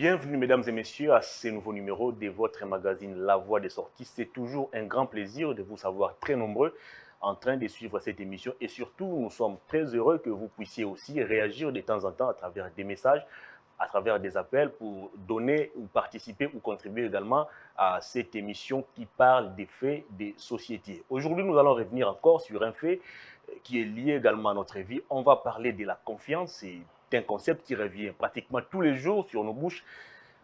Bienvenue mesdames et messieurs à ce nouveau numéro de votre magazine La Voix des Sorties. C'est toujours un grand plaisir de vous savoir très nombreux en train de suivre cette émission et surtout nous sommes très heureux que vous puissiez aussi réagir de temps en temps à travers des messages, à travers des appels pour donner ou participer ou contribuer également à cette émission qui parle des faits des sociétés. Aujourd'hui, nous allons revenir encore sur un fait qui est lié également à notre vie. On va parler de la confiance. C'est un concept qui revient pratiquement tous les jours sur nos bouches.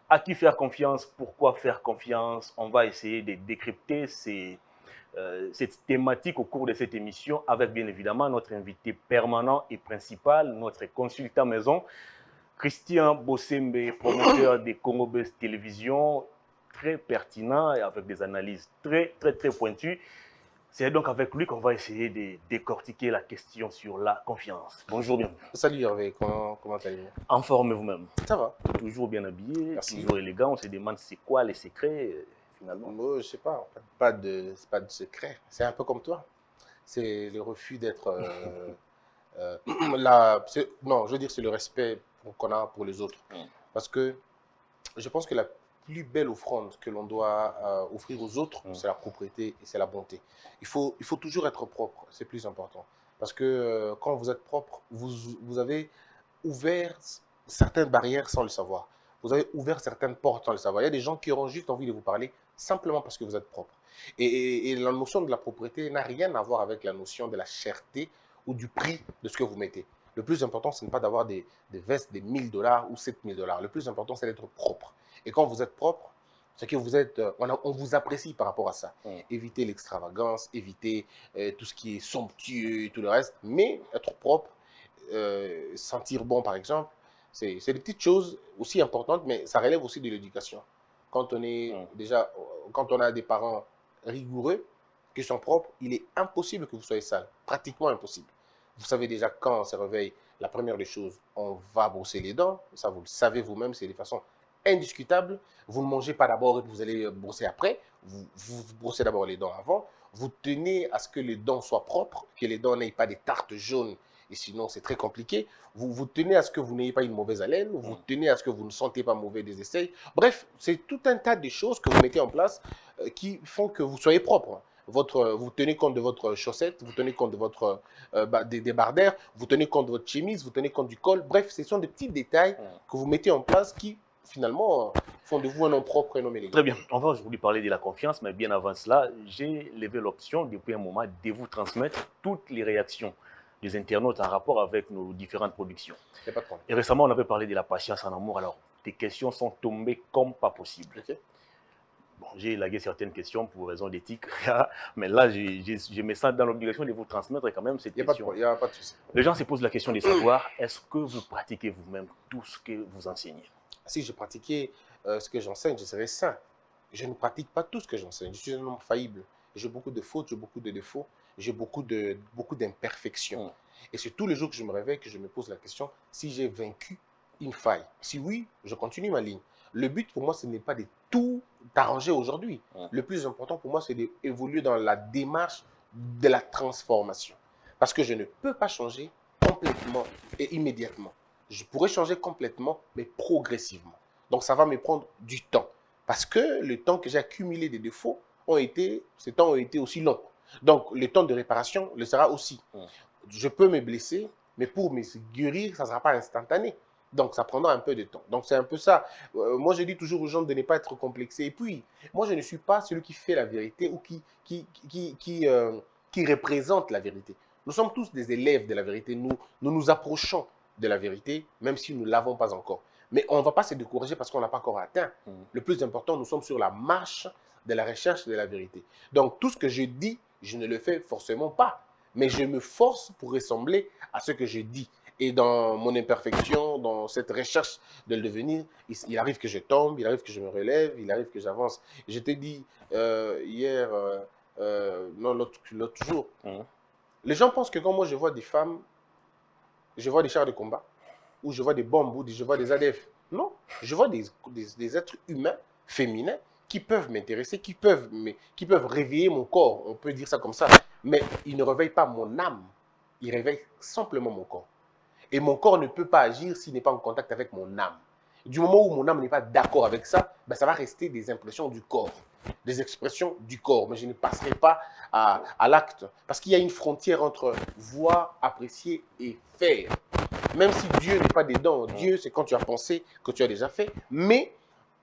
À qui faire confiance? Pourquoi faire confiance? On va essayer de décrypter cette thématique au cours de cette émission avec bien évidemment notre invité permanent et principal, notre consultant maison, Christian Bossembe, promoteur des Congo Best Télévision, très pertinent et avec des analyses très pointues. C'est donc avec lui qu'on va essayer de décortiquer la question sur la confiance. Bonjour, bienvenue. Salut Hervé, comment allez-vous? En forme vous-même? Ça va. Toujours bien habillé, Merci. toujours élégant. On se demande c'est quoi les secrets finalement. Moi, je sais pas, en fait, pas de secret. C'est un peu comme toi. C'est le refus d'être là. Non, je veux dire, c'est le respect qu'on a pour les autres. Parce que je pense que la plus belle offrande que l'on doit offrir aux autres, c'est la propreté et c'est la bonté. Il faut toujours être propre, c'est plus important. Parce que quand vous êtes propre, vous avez ouvert certaines barrières sans le savoir. Vous avez ouvert certaines portes sans le savoir. Il y a des gens qui auront juste envie de vous parler simplement parce que vous êtes propre. Et la notion de la propreté n'a rien à voir avec la notion de la cherté ou du prix de ce que vous mettez. Le plus important, ce n'est pas d'avoir des vestes de 1000 $ ou 7000 $. Le plus important, c'est d'être propre. Et quand vous êtes propre, c'est que vous êtes, on vous apprécie par rapport à ça. Évitez l'extravagance, évitez tout ce qui est somptueux et tout le reste, mais être propre, sentir bon par exemple, c'est des petites choses aussi importantes, mais ça relève aussi de l'éducation. Quand on est déjà, quand on a des parents rigoureux, qui sont propres, il est impossible que vous soyez sale, pratiquement impossible. Vous savez déjà quand on se réveille, la première des choses, on va brosser les dents, ça vous le savez vous-même, c'est de façon indiscutable. Vous ne mangez pas d'abord et vous allez brosser après, vous brossez d'abord les dents avant, vous tenez à ce que les dents soient propres, que les dents n'aient pas des tartes jaunes, et sinon c'est très compliqué. Vous tenez à ce que vous n'ayez pas une mauvaise haleine, vous tenez à ce que vous ne sentez pas mauvais des essais. Bref, c'est tout un tas de choses que vous mettez en place qui font que vous soyez propre. Vous tenez compte de votre chaussette, vous tenez compte de votre débardeur, vous tenez compte de votre chemise, vous tenez compte du col. Bref, ce sont des petits détails que vous mettez en place qui, finalement, font de vous un homme propre et un homme élégant. Très bien, on va aujourd'hui parler de la confiance, mais bien avant cela, j'ai levé l'option depuis un moment de vous transmettre toutes les réactions des internautes en rapport avec nos différentes productions. Il n'y a pas de problème. Et récemment, on avait parlé de la patience en amour. Alors, tes questions sont tombées comme pas possible. Okay. Bon, j'ai élagué certaines questions pour raison d'éthique, mais là, je me sens dans l'obligation de vous transmettre quand même cette question. Il n'y a pas de souci. Les gens se posent la question de savoir, est-ce que vous pratiquez vous-même tout ce que vous enseignez? Si je pratiquais ce que j'enseigne, je serais saint. Je ne pratique pas tout ce que j'enseigne. Je suis un homme faillible. J'ai beaucoup de fautes, j'ai beaucoup de défauts, j'ai beaucoup d'imperfections. Et c'est tous les jours que je me réveille que je me pose la question si j'ai vaincu une faille. Si oui, je continue ma ligne. Le but pour moi, ce n'est pas de tout arranger aujourd'hui. Le plus important pour moi, c'est d'évoluer dans la démarche de la transformation. Parce que je ne peux pas changer complètement et immédiatement. Je pourrais changer complètement, mais progressivement. Donc, ça va me prendre du temps. Parce que le temps que j'ai accumulé des défauts, ces temps ont été aussi longs. Donc, le temps de réparation le sera aussi. Je peux me blesser, mais pour me guérir, ça ne sera pas instantané. Donc, ça prendra un peu de temps. Donc, c'est un peu ça. Moi, je dis toujours aux gens de ne pas être complexés. Et puis, moi, je ne suis pas celui qui fait la vérité ou qui représente la vérité. Nous sommes tous des élèves de la vérité. Nous nous approchons de la vérité, même si nous ne l'avons pas encore. Mais on ne va pas se décourager parce qu'on n'a pas encore atteint. Le plus important, nous sommes sur la marche de la recherche de la vérité. Donc, tout ce que je dis, je ne le fais forcément pas. Mais je me force pour ressembler à ce que je dis. Et dans mon imperfection, dans cette recherche de le devenir, il arrive que je tombe, il arrive que je me relève, il arrive que j'avance. Je t'ai dit hier, non, l'autre jour, les gens pensent que quand moi je vois des femmes, je vois des chars de combat, ou je vois des bombes, ou je vois des ADF. Non, je vois des êtres humains, féminins, qui peuvent m'intéresser, qui peuvent réveiller mon corps, on peut dire ça comme ça. Mais ils ne réveillent pas mon âme, ils réveillent simplement mon corps. Et mon corps ne peut pas agir s'il n'est pas en contact avec mon âme. Du moment où mon âme n'est pas d'accord avec ça, ben, ça va rester des impressions du corps, des expressions du corps, mais je ne passerai pas à l'acte. Parce qu'il y a une frontière entre voir, apprécier et faire. Même si Dieu n'est pas dedans, Dieu, c'est quand tu as pensé que tu as déjà fait, mais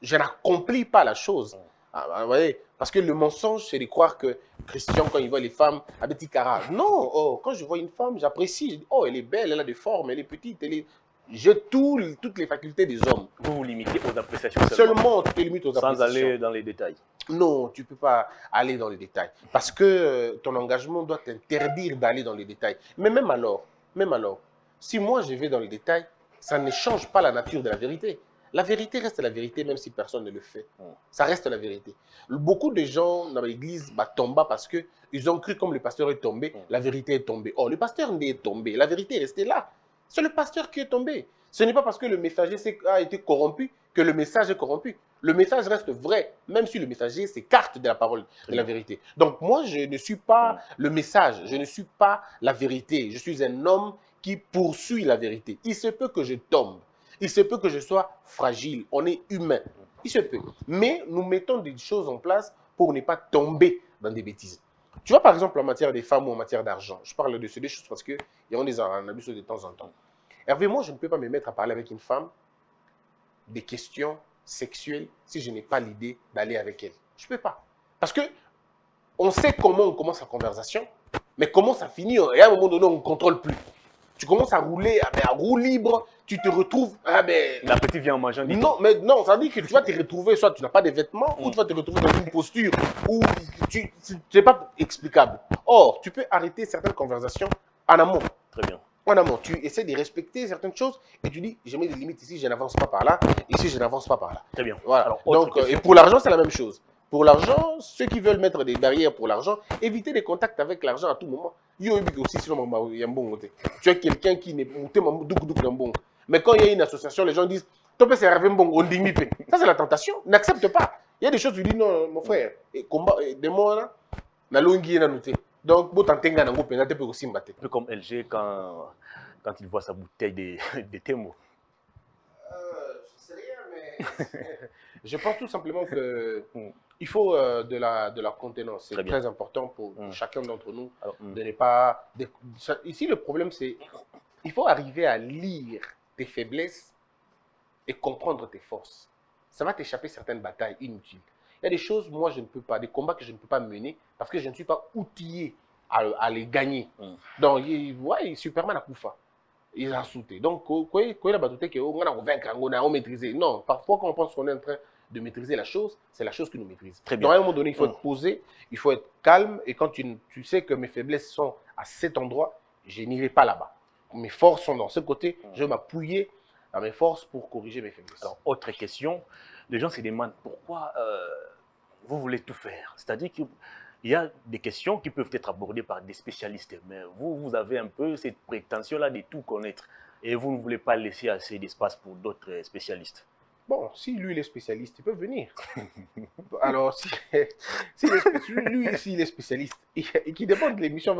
je n'accomplis pas la chose. Vous voyez, parce que le mensonge, c'est de croire que Christian, quand il voit les femmes, a des petits carats. Non, oh, quand je vois une femme, j'apprécie. Je dis, oh, elle est belle, elle a des formes, elle est petite, elle est... J'ai toutes les facultés des hommes. Vous vous limitez aux appréciations seulement. Seulement, tu te limites aux appréciations. Sans aller dans les détails. Non, tu ne peux pas aller dans les détails. Parce que ton engagement doit t'interdire d'aller dans les détails. Mais même alors, si moi je vais dans les détails, ça ne change pas la nature de la vérité. La vérité reste la vérité, même si personne ne le fait. Ça reste la vérité. Beaucoup de gens dans l'église tombent parce qu'ils ont cru comme le pasteur est tombé, la vérité est tombée. Oh, le pasteur n'est tombé, la vérité est restée là. C'est le pasteur qui est tombé. Ce n'est pas parce que le messager a été corrompu que le message est corrompu. Le message reste vrai, même si le messager s'écarte de la parole, de la vérité. Donc moi, je ne suis pas le message, je ne suis pas la vérité. Je suis un homme qui poursuit la vérité. Il se peut que je tombe. Il se peut que je sois fragile. On est humain. Il se peut. Mais nous mettons des choses en place pour ne pas tomber dans des bêtises. Tu vois, par exemple, en matière des femmes ou en matière d'argent, je parle de ces deux choses parce qu'il y a des abus de temps en temps. Hervé, moi, je ne peux pas me mettre à parler avec une femme des questions sexuelles si je n'ai pas l'idée d'aller avec elle. Je ne peux pas. Parce que on sait comment on commence la conversation, mais comment ça finit, et à un moment donné, on ne contrôle plus. Tu commences à rouler, à roue libre, tu te retrouves... L'appétit vient en mangeant. Non, mais non, ça veut dire que tu vas te retrouver, soit tu n'as pas de vêtements, ou tu vas te retrouver dans une posture où tu n'est pas explicable. Or, tu peux arrêter certaines conversations en amont. Très bien. En amont, tu essaies de respecter certaines choses et tu dis, je mets des limites ici, je n'avance pas par là, ici, je n'avance pas par là. Très bien. Voilà. Alors, donc, et pour l'argent, c'est la même chose. Pour l'argent, ceux qui veulent mettre des barrières pour l'argent, évitez les contacts avec l'argent à tout moment. Tu es quelqu'un qui n'est pas. Mais quand il y a une association, les gens disent, ça c'est la tentation. N'accepte pas. Il y a des choses où tu dis, non, mon frère, des mots là, donc, un peu comme LG quand il voit sa bouteille de Temo. Je sais rien, mais je pense tout simplement qu'il faut de la contenance. C'est très important pour chacun d'entre nous. Alors, de ne pas... Ici, le problème, c'est il faut arriver à lire tes faiblesses et comprendre tes forces. Ça va t'échapper certaines batailles inutiles. Il y a des choses, moi, je ne peux pas, des combats que je ne peux pas mener parce que je ne suis pas outillé à les gagner. Donc, ouais, Superman a Koufa. Il a sauté. Donc, quoi la bataille qu'on a vaincre, on a maîtrisé. Non, parfois, quand on pense qu'on est en train de maîtriser la chose, c'est la chose qui nous maîtrise. Très bien. Donc, à un moment donné, il faut être posé, il faut être calme. Et quand tu sais que mes faiblesses sont à cet endroit, je n'irai pas là-bas. Mes forces sont dans ce côté. Je vais m'appuyer à mes forces pour corriger mes faiblesses. Alors, autre question. Les gens se demandent pourquoi vous voulez tout faire. C'est-à-dire qu'il y a des questions qui peuvent être abordées par des spécialistes. Mais vous avez un peu cette prétention-là de tout connaître. Et vous ne voulez pas laisser assez d'espace pour d'autres spécialistes. Bon, si lui, il est spécialiste, il peut venir. Alors, lui, s'il est spécialiste et qu'il demande l'émission,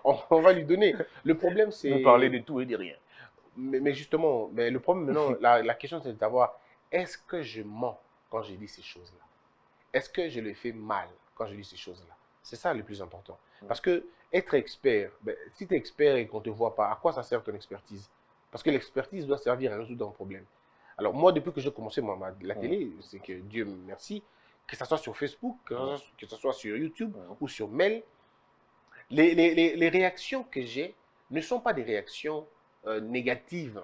on va lui donner. Le problème, c'est... Vous parlez de tout et de rien. Mais justement, le problème maintenant, la question, c'est de savoir, est-ce que je mens quand je dis ces choses-là? Est-ce que je le fais mal quand je dis ces choses-là? C'est ça le plus important. Parce que être expert, si tu es expert et qu'on ne te voit pas, à quoi ça sert ton expertise? Parce que l'expertise doit servir à résoudre un problème. Alors moi, depuis que j'ai commencé la télé, c'est que Dieu merci, que ce soit sur Facebook, que ce soit sur YouTube ou sur Mail, les réactions que j'ai ne sont pas des réactions négatives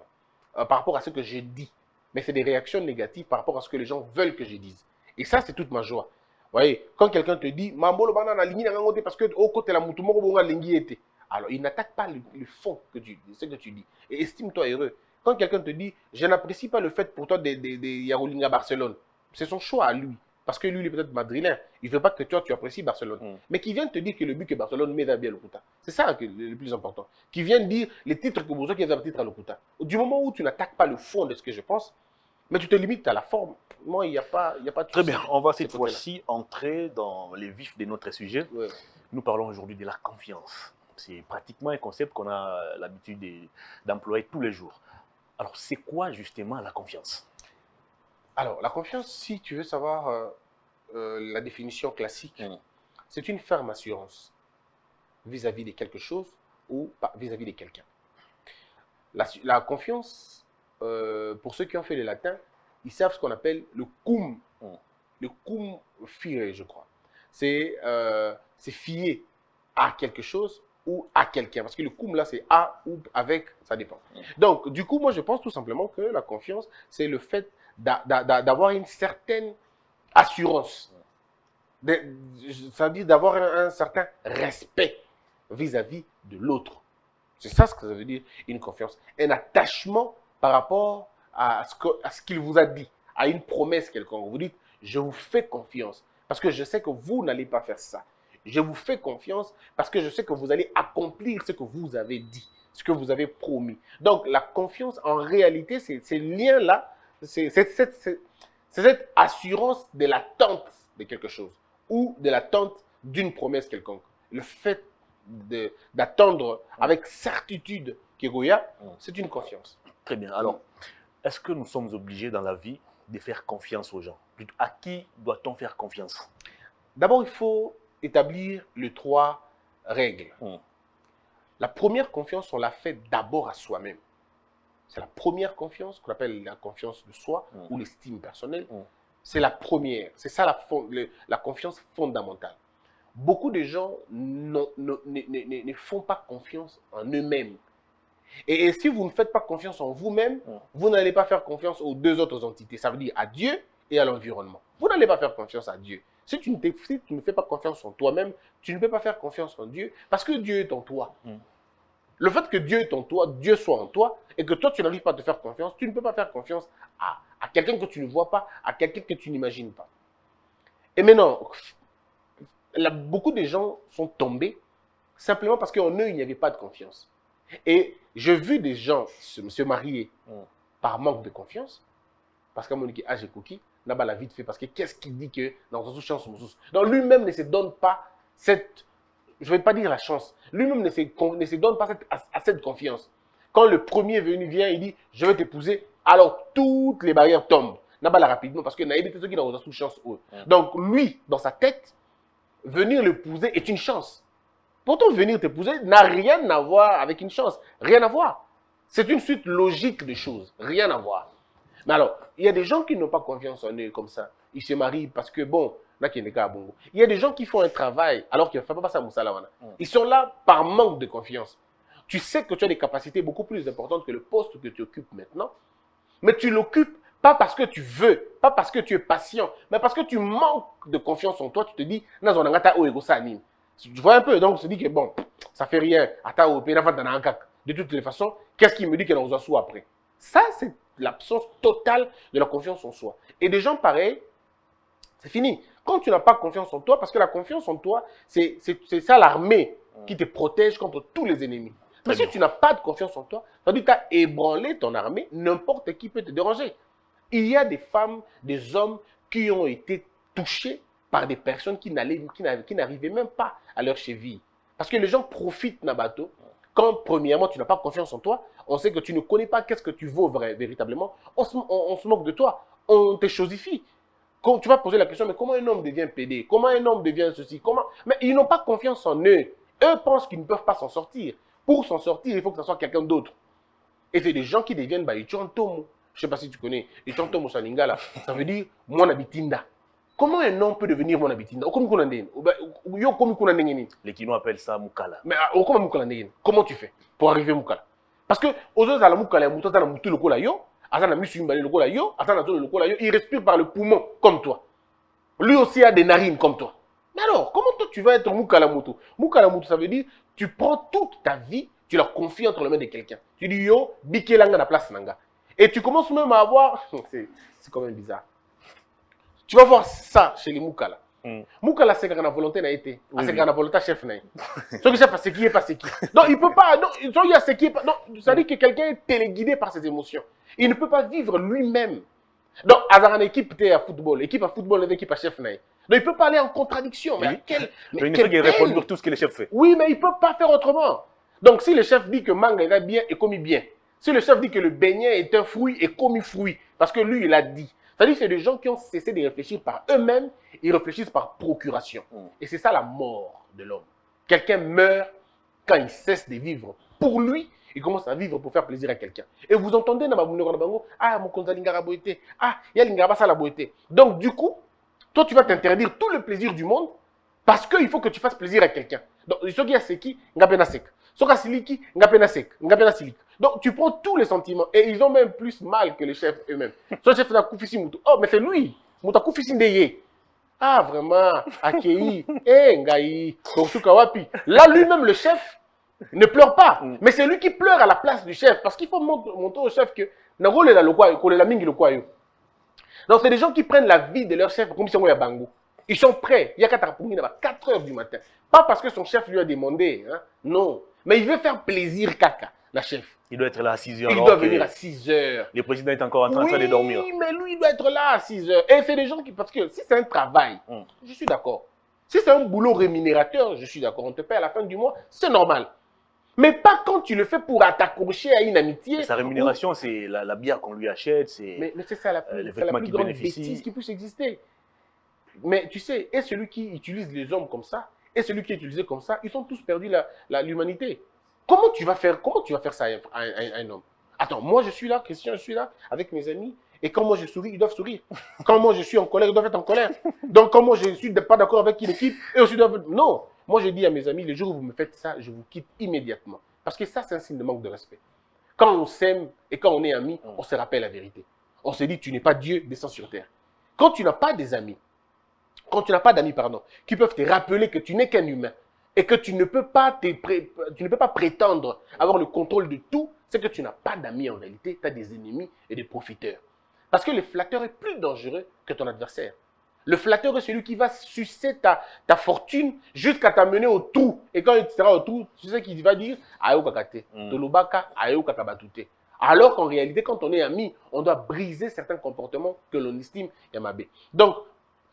par rapport à ce que je dis, mais c'est des réactions négatives par rapport à ce que les gens veulent que je dise. Et ça, c'est toute ma joie. Vous voyez, quand quelqu'un te dit, Mambolo banana ligne parce que au côté la moutoumoro bonga lingi était. Alors, il n'attaque pas le fond de ce que tu dis. Et estime-toi heureux. Quand quelqu'un te dit, je n'apprécie pas le fait pour toi de Yarolinga Barcelone, c'est son choix à lui. Parce que lui, il est peut-être madrilène. Il ne veut pas que toi, tu apprécies Barcelone. Mais qui vient te dire que le but que Barcelone met bien le Kuta. C'est ça le plus important. Qui vient dire les titres que vous avez qui titres à le Kuta. Du moment où tu n'attaques pas le fond de ce que je pense, mais tu te limites à la forme. Moi, il n'y a pas de Très bien. On va cette fois-ci entrer dans les vifs de notre sujet. Ouais. Nous parlons aujourd'hui de la confiance. C'est pratiquement un concept qu'on a l'habitude d'employer tous les jours. Alors, c'est quoi justement la confiance? Alors, la confiance, si tu veux savoir la définition classique, c'est une ferme assurance vis-à-vis de quelque chose ou vis-à-vis de quelqu'un. La confiance, pour ceux qui ont fait le latin, ils savent ce qu'on appelle le cum. Le cum fide, je crois. C'est fier à quelque chose ou à quelqu'un. Parce que le cum, là, c'est à ou avec, ça dépend. Donc, du coup, moi, je pense tout simplement que la confiance, c'est le fait d'avoir une certaine assurance. C'est-à-dire d'avoir un certain respect vis-à-vis de l'autre. C'est ça ce que ça veut dire, une confiance. Un attachement par rapport à ce qu'il vous a dit, à une promesse quelconque. Vous dites, je vous fais confiance parce que je sais que vous n'allez pas faire ça. Je vous fais confiance parce que je sais que vous allez accomplir ce que vous avez dit, ce que vous avez promis. Donc, la confiance, en réalité, c'est ces liens-là, c'est cette assurance de l'attente de quelque chose ou de l'attente d'une promesse quelconque. Le fait d'attendre avec certitude Kegoya, c'est une confiance. Très bien. Alors, est-ce que nous sommes obligés dans la vie de faire confiance aux gens? À qui doit-on faire confiance? D'abord, il faut établir les 3 règles. La première confiance, on la fait d'abord à soi-même. C'est la première confiance qu'on appelle la confiance de soi ou l'estime personnelle. C'est la première. C'est ça la confiance fondamentale. Beaucoup de gens ne font pas confiance en eux-mêmes. Et si vous ne faites pas confiance en vous-même, vous n'allez pas faire confiance aux 2 autres entités. Ça veut dire à Dieu et à l'environnement. Vous n'allez pas faire confiance à Dieu. Si tu ne fais pas confiance en toi-même, tu ne peux pas faire confiance en Dieu parce que Dieu est en toi. Le fait que Dieu est en toi, Dieu soit en toi, et que toi, tu n'arrives pas à te faire confiance, tu ne peux pas faire confiance à quelqu'un que tu ne vois pas, à quelqu'un que tu n'imagines pas. Et maintenant, beaucoup de gens sont tombés simplement parce qu'en eux, il n'y avait pas de confiance. Et j'ai vu des gens se marier par manque de confiance, parce qu'à mon équipe, j'ai cookie, n'a pas la vite fait, parce que qu'est-ce qu'il dit que dans une chance, donc lui-même ne se donne pas cette, je ne vais pas dire la chance, lui-même ne se donne pas cette confiance. Quand le premier venu vient, il dit, je vais t'épouser, alors toutes les barrières tombent. N'a pas la rapidement, parce que n'a pas ceux qui dans une chance. Donc lui, dans sa tête, venir l'épouser est une chance. Pourtant, venir t'épouser n'a rien à voir avec une chance. Rien à voir. C'est une suite logique de choses. Rien à voir. Mais alors, il y a des gens qui n'ont pas confiance en eux comme ça. Ils se marient parce que, bon, il y a des gens qui font un travail alors qu'ils ne font pas ça. Ils sont là par manque de confiance. Tu sais que tu as des capacités beaucoup plus importantes que le poste que tu occupes maintenant. Mais tu l'occupes pas parce que tu veux, pas parce que tu es patient, mais parce que tu manques de confiance en toi. Tu te dis, tu vois un peu, donc on se dit que bon, ça fait rien. De toutes les façons, qu'est-ce qui me dit qu'elle en a sous après? Ça, c'est l'absence totale de la confiance en soi. Et des gens pareils, c'est fini. Quand tu n'as pas confiance en toi, parce que la confiance en toi, c'est ça l'armée qui te protège contre tous les ennemis. Mais si tu n'as pas de confiance en toi, ça veut dire que tu as ébranlé ton armée, n'importe qui peut te déranger. Il y a des femmes, des hommes qui ont été touchés par des personnes qui n'arrivaient même pas à leur cheville. Parce que les gens profitent d'un bateau. Quand, premièrement, tu n'as pas confiance en toi, on sait que tu ne connais pas qu'est-ce que tu vaux véritablement, on se moque de toi, on te chosifie. Quand tu vas poser la question, mais comment un homme devient pédé? Comment un homme devient ceci? Mais ils n'ont pas confiance en eux. Eux pensent qu'ils ne peuvent pas s'en sortir. Pour s'en sortir, il faut que ce soit quelqu'un d'autre. Et c'est des gens qui deviennent Ichontomo. Je ne sais pas si tu connais. Ichontomo Salingala, ça veut dire mon habitinda. Comment un homme peut devenir mon habitinda? Les Kino appellent ça Mukala. Mais comment tu fais pour arriver à Mukala? Parce que aux autres, à la Mukala, il respire par le poumon comme toi. Lui aussi a des narines comme toi. Mais alors, comment toi tu vas être Mukalamutu? Mukalamutu, ça veut dire tu prends toute ta vie, tu la confies entre les mains de quelqu'un. Tu dis yo, bikelanga na place nanga. Et tu commences même à avoir, c'est quand même bizarre. Tu vas voir ça chez les Mukala. Mukala, c'est quand la volonté n'a été. C'est quand la volonté chef n'a été. Ce que chef, c'est qui est pas ce qui. Donc, il ne peut pas. Donc, il y a ce qui est pas. Donc, ça dit que quelqu'un est téléguidé par ses émotions. Il ne peut pas vivre lui-même. Donc, avoir une équipe à football, équipe à football, une équipe à chef n'a été. Donc, il ne peut pas aller en contradiction. Mais il ne peut pas répondre tout ce que le chef fait. Oui, mais il ne peut pas faire autrement. Donc, si le chef dit que manga est bien et commis bien, si le chef dit que le beignet est un fruit et commis fruit, parce que lui, il a dit. C'est-à-dire que c'est des gens qui ont cessé de réfléchir par eux-mêmes, ils réfléchissent par procuration. Et c'est ça la mort de l'homme. Quelqu'un meurt quand il cesse de vivre pour lui, il commence à vivre pour faire plaisir à quelqu'un. Et vous entendez dans ma ah, mon konza lingara boité, ah, il y a lingara ça la boité. Donc, du coup, toi, tu vas t'interdire tout le plaisir du monde parce qu'il faut que tu fasses plaisir à quelqu'un. Donc, ce qui a seki, ngapena sek. Ce qui a siliki, ngapena sek, ngapena silik. Donc, tu prends tous les sentiments et ils ont même plus mal que les chefs eux-mêmes. Ce chef n'a koufisi moutou. Oh, mais c'est lui. Mouta koufisi ndeye. Ah, vraiment, Akei, Ngaï, Kosuka Wapi. Là, lui-même, le chef, ne pleure pas. Mais c'est lui qui pleure à la place du chef. Parce qu'il faut montrer au chef que donc, c'est des gens qui prennent la vie de leur chef comme si c'était Bango. Ils sont prêts. Il y a 4 heures du matin. Pas parce que son chef lui a demandé. Hein? Non. Mais il veut faire plaisir, Kaka, la chef. Il doit être là à 6 heures. Il doit venir à 6 heures. Le président est encore en train de dormir. Oui, mais lui, il doit être là à 6 heures. Et c'est des gens qui... Parce que si c'est un travail, je suis d'accord. Si c'est un boulot rémunérateur, je suis d'accord. On te paie à la fin du mois, c'est normal. Mais pas quand tu le fais pour t'accrocher à une amitié. Sa rémunération, c'est la bière qu'on lui achète. Mais c'est ça la plus grande bêtise qui puisse exister. Mais tu sais, et celui qui utilise les hommes comme ça, et celui qui est utilisé comme ça, ils ont tous perdu l'humanité. Comment tu vas faire ça à un homme? Attends, moi je suis là, Christian, je suis là avec mes amis. Et quand moi je souris, ils doivent sourire. Quand moi je suis en colère, ils doivent être en colère. Donc quand moi je ne suis pas d'accord avec une équipe, eux aussi doivent... Non. Moi je dis à mes amis, le jour où vous me faites ça, je vous quitte immédiatement. Parce que ça, c'est un signe de manque de respect. Quand on s'aime et quand on est amis, on se rappelle la vérité. On se dit, tu n'es pas Dieu, descends sur terre. Quand tu n'as pas des amis, d'amis, qui peuvent te rappeler que tu n'es qu'un humain et que tu ne peux pas prétendre avoir le contrôle de tout, c'est que tu n'as pas d'amis en réalité, tu as des ennemis et des profiteurs. Parce que le flatteur est plus dangereux que ton adversaire. Le flatteur est celui qui va sucer ta fortune jusqu'à t'amener au trou. Et quand il sera au trou, tu sais qu'il va dire « Ayo kakate, tolobaka, ayo kakabatute ». Alors qu'en réalité, quand on est amis, on doit briser certains comportements que l'on estime yamabe. Donc,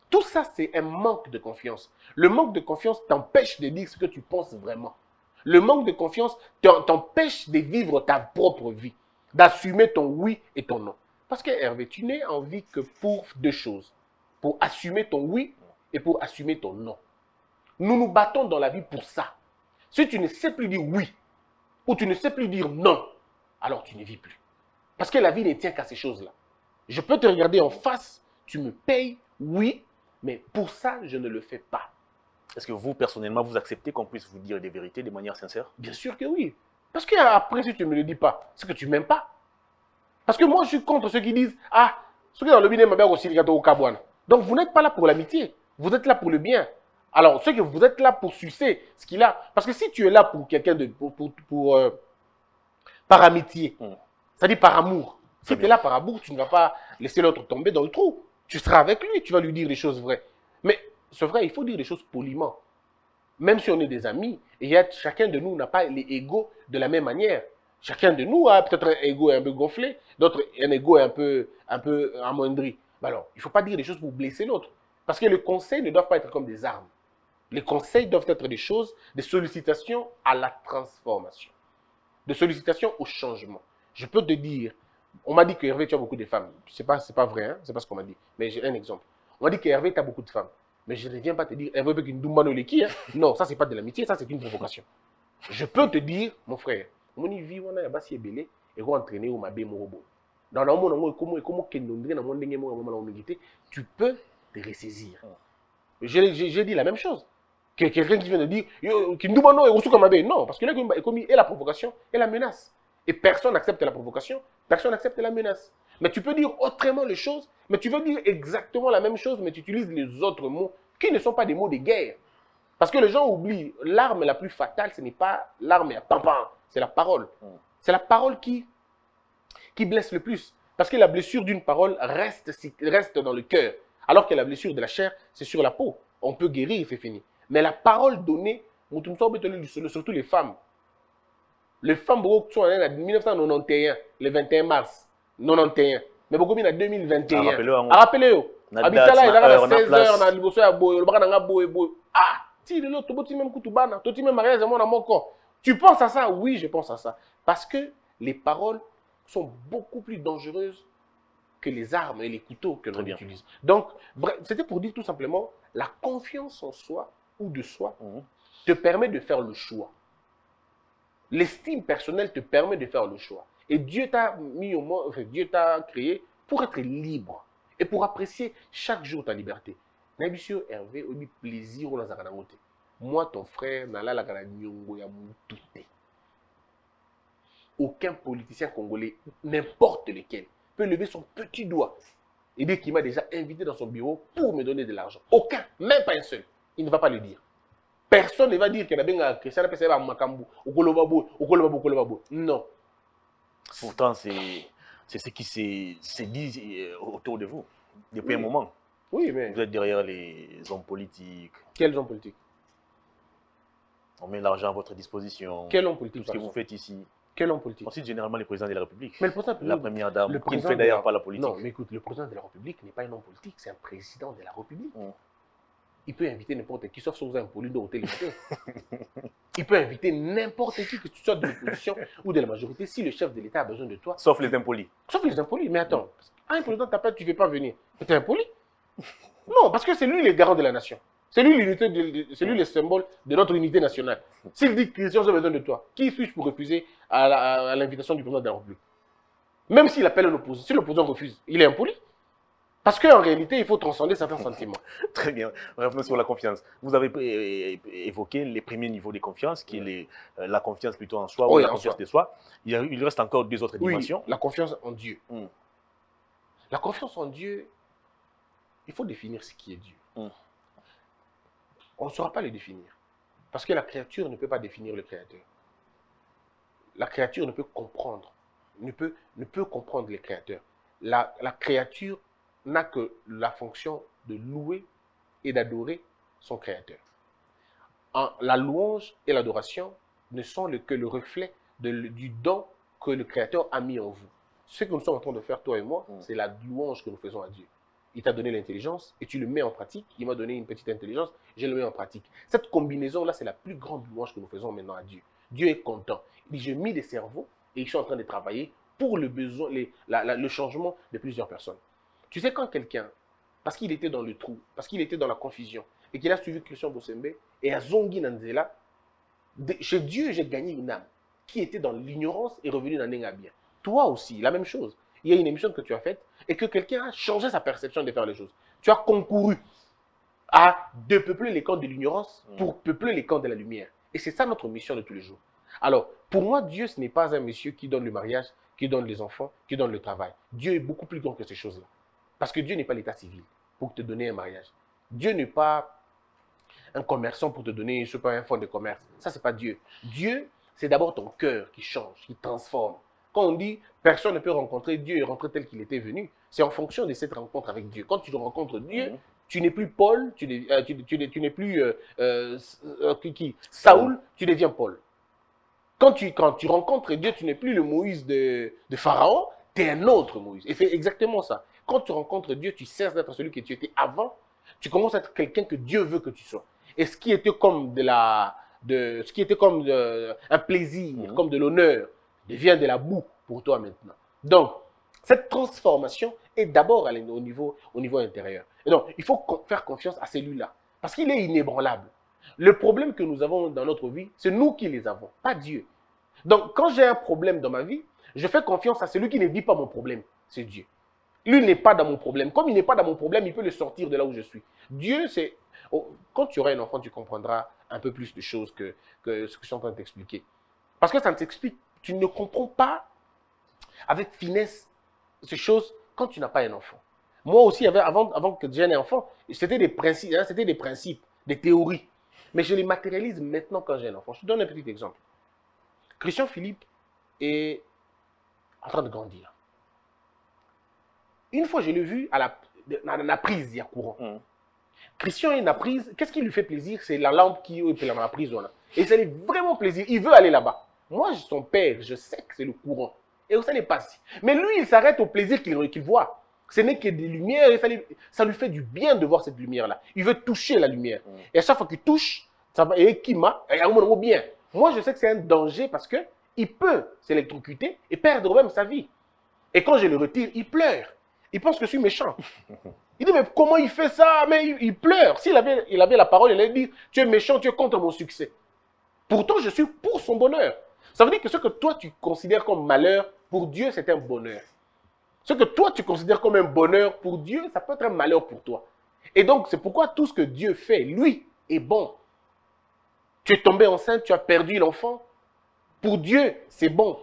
tout ça, c'est un manque de confiance. Le manque de confiance t'empêche de dire ce que tu penses vraiment. Le manque de confiance t'empêche de vivre ta propre vie, d'assumer ton oui et ton non. Parce que Hervé, tu n'es en vie que pour deux choses. Pour assumer ton oui et pour assumer ton non. Nous nous battons dans la vie pour ça. Si tu ne sais plus dire oui ou tu ne sais plus dire non, alors tu ne vis plus. Parce que la vie ne tient qu'à ces choses-là. Je peux te regarder en face, tu me payes, oui, mais pour ça, je ne le fais pas. Est-ce que vous, personnellement, vous acceptez qu'on puisse vous dire des vérités de manière sincère? Bien sûr que oui. Parce qu'après, si tu ne me le dis pas, c'est que tu ne m'aimes pas. Parce que moi, je suis contre ceux qui disent « Ah, ceux qui dans le binet m'appellent aussi les gâteaux au Kabouane ». Donc, vous n'êtes pas là pour l'amitié. Vous êtes là pour le bien. Alors, ceux que vous êtes là pour sucer ce qu'il a. Parce que si tu es là pour quelqu'un par amitié, c'est-à-dire par amour. Si tu es là par amour, tu ne vas pas laisser l'autre tomber dans le trou. Tu seras avec lui, tu vas lui dire les choses vraies. Mais c'est vrai, il faut dire les choses poliment. Même si on est des amis, chacun de nous n'a pas les égos de la même manière. Chacun de nous a peut-être un ego un peu gonflé, d'autres un ego un peu amoindri. Alors, il ne faut pas dire des choses pour blesser l'autre. Parce que les conseils ne doivent pas être comme des armes. Les conseils doivent être des choses, des sollicitations à la transformation. Des sollicitations au changement. Je peux te dire, on m'a dit que Hervé, tu as beaucoup de femmes. C'est pas vrai, hein? C'est pas ce qu'on m'a dit. Mais j'ai un exemple. On m'a dit que Hervé, tu as beaucoup de femmes. Mais je ne viens pas te dire, Hervé, tu as une doumbano leki. Non, ça, c'est pas de l'amitié, ça, c'est une provocation. Je peux te dire, mon frère, on y vit, on a un belé, et on entraîner au mabé morobo. Dans le monde, tu peux te ressaisir. J'ai dit la même chose. Quelqu'un qui vient de dire, non, parce que là, et la provocation et la menace. Et personne n'accepte la provocation, personne n'accepte la menace. Mais tu peux dire autrement les choses, mais tu veux dire exactement la même chose, mais tu utilises les autres mots qui ne sont pas des mots de guerre. Parce que les gens oublient, l'arme la plus fatale, ce n'est pas l'arme à pam-pam, c'est la parole. C'est la parole qui blesse le plus. Parce que la blessure d'une parole reste dans le cœur. Alors que la blessure de la chair, c'est sur la peau. On peut guérir, c'est fini. Mais la parole donnée, surtout les femmes. Les femmes sont en 1991, le 21 mars 91. Mais beaucoup en 2021. Rappelez-vous. Habitala, il a 16 heures, dans le à boy, le bagan a boy. Ah, si le l'autre, tu même koutubana, tu même mariage à mon corps. Tu penses à ça? Oui, je pense à ça. Parce que les paroles sont beaucoup plus dangereuses que les armes et les couteaux que l'on bien. utilise. Donc, bref, c'était pour dire tout simplement, la confiance en soi ou de soi te permet de faire le choix. L'estime personnelle te permet de faire le choix. Et Dieu t'a mis au monde, enfin, Dieu t'a créé pour être libre et pour apprécier chaque jour ta liberté. Nabisio Hervé, on dit plaisir ou moi, ton frère, aucun politicien congolais, n'importe lequel, peut lever son petit doigt et dire qu'il m'a déjà invité dans son bureau pour me donner de l'argent. Aucun, même pas un seul. Il ne va pas le dire. Personne ne va dire qu'il y a Christian Makambu, non. Pourtant, c'est ce qui s'est dit autour de vous depuis un moment. Oui, mais... Vous êtes derrière les hommes politiques. Quels hommes politiques? On met l'argent à votre disposition. Quel homme politique? Tout ce que vous faites ici. Quel homme politique? On cite généralement le président de la République. Mais le président, la première dame, qui ne fait d'ailleurs pas la politique. Non, mais écoute, le président de la République n'est pas un homme politique, c'est un président de la République. Il peut inviter n'importe qui, sauf si vous avez un poli au téléphone. Il peut inviter n'importe qui, que tu sois de l'opposition ou de la majorité, si le chef de l'État a besoin de toi. Sauf les impolis. Sauf les impolis. Mais attends, un président t'appelle, tu ne veux pas venir. Tu es impoli? Non, parce que c'est lui le garant de la nation. C'est lui le symbole de notre unité nationale. S'il dit Christian, j'ai besoin de toi, qui suis-je pour refuser à l'invitation du président de la République? Même s'il appelle l'opposition, si l'opposant refuse, il est impoli. Parce qu'en réalité, il faut transcender certains sentiments. Très bien. Revenons sur la confiance. Vous avez évoqué les premiers niveaux de confiance, qui est la confiance plutôt en soi ou la confiance de soi. Il reste encore deux autres dimensions. La confiance en Dieu. La confiance en Dieu, il faut définir ce qui est Dieu. On ne saura pas le définir. Parce que la créature ne peut pas définir le créateur. La créature ne peut comprendre. Ne peut comprendre les créateurs. La créature n'a que la fonction de louer et d'adorer son créateur. La louange et l'adoration ne sont que le reflet du don que le créateur a mis en vous. Ce que nous sommes en train de faire, toi et moi, c'est la louange que nous faisons à Dieu. Il t'a donné l'intelligence et tu le mets en pratique. Il m'a donné une petite intelligence, je le mets en pratique. Cette combinaison-là, c'est la plus grande louange que nous faisons maintenant à Dieu. Dieu est content. Il dit, j'ai mis des cerveaux et ils sont en train de travailler pour le besoin, le changement de plusieurs personnes. Tu sais, quand quelqu'un, parce qu'il était dans le trou, parce qu'il était dans la confusion, et qu'il a suivi Christian Bossembe, et à Zongi Nanzela, chez Dieu, j'ai gagné une âme qui était dans l'ignorance et revenue dans Nengabia. Toi aussi, la même chose. Il y a une émission que tu as faite et que quelqu'un a changé sa perception de faire les choses. Tu as concouru à peupler les camps de l'ignorance pour peupler les camps de la lumière. Et c'est ça notre mission de tous les jours. Alors, pour moi, Dieu, ce n'est pas un monsieur qui donne le mariage, qui donne les enfants, qui donne le travail. Dieu est beaucoup plus grand que ces choses-là. Parce que Dieu n'est pas l'état civil pour te donner un mariage. Dieu n'est pas un commerçant pour te donner, je sais pas, un fonds de commerce. Ça, c'est pas Dieu. Dieu, c'est d'abord ton cœur qui change, qui transforme. Quand on dit personne ne peut rencontrer Dieu et rentrer tel qu'il était venu, c'est en fonction de cette rencontre avec Dieu. Quand tu rencontres Dieu, tu n'es plus Paul, tu n'es plus Saoul, tu deviens Paul. Quand tu rencontres Dieu, tu n'es plus le Moïse de Pharaon, tu es un autre Moïse. Et c'est exactement ça. Quand tu rencontres Dieu, tu cesses d'être celui que tu étais avant, tu commences à être quelqu'un que Dieu veut que tu sois. Et ce qui était comme un plaisir, comme de l'honneur, devient de la boue pour toi maintenant. Donc, cette transformation est d'abord au niveau intérieur. Et donc, il faut faire confiance à celui-là, parce qu'il est inébranlable. Le problème que nous avons dans notre vie, c'est nous qui les avons, pas Dieu. Donc, quand j'ai un problème dans ma vie, je fais confiance à celui qui ne vit pas mon problème, c'est Dieu. Lui n'est pas dans mon problème. Comme il n'est pas dans mon problème, il peut le sortir de là où je suis. Dieu, c'est... Quand tu auras un enfant, tu comprendras un peu plus de choses que ce que je suis en train de t'expliquer. Parce que ça ne t'explique. Tu ne comprends pas avec finesse ces choses quand tu n'as pas un enfant. Moi aussi, avant que j'ai un enfant, c'était des principes, des théories. Mais je les matérialise maintenant quand j'ai un enfant. Je te donne un petit exemple. Christian Philippe est en train de grandir. Une fois, je l'ai vu à la prise, il y a courant. Christian a une prise, qu'est-ce qui lui fait plaisir? C'est la lampe qui est dans la prise. Voilà. Et ça lui fait vraiment plaisir. Il veut aller là-bas. Moi, son père, je sais que c'est le courant. Et ça n'est pas si. Mais lui, il s'arrête au plaisir qu'il voit. Ce n'est que des lumières et ça lui fait du bien de voir cette lumière-là. Il veut toucher la lumière. Et à chaque fois qu'il touche, ça va, et qu'il m'a, il y a un mot bien. Moi, je sais que c'est un danger parce qu'il peut s'électrocuter et perdre même sa vie. Et quand je le retire, il pleure. Il pense que je suis méchant. Il dit, mais comment il fait ça? Mais il pleure. S'il avait, il avait la parole, il allait dire, tu es méchant, tu es contre mon succès. Pourtant, je suis pour son bonheur. Ça veut dire que ce que toi, tu considères comme malheur, pour Dieu, c'est un bonheur. Ce que toi, tu considères comme un bonheur, pour Dieu, ça peut être un malheur pour toi. Et donc, c'est pourquoi tout ce que Dieu fait, lui, est bon. Tu es tombé enceinte, tu as perdu l'enfant. Pour Dieu, c'est bon.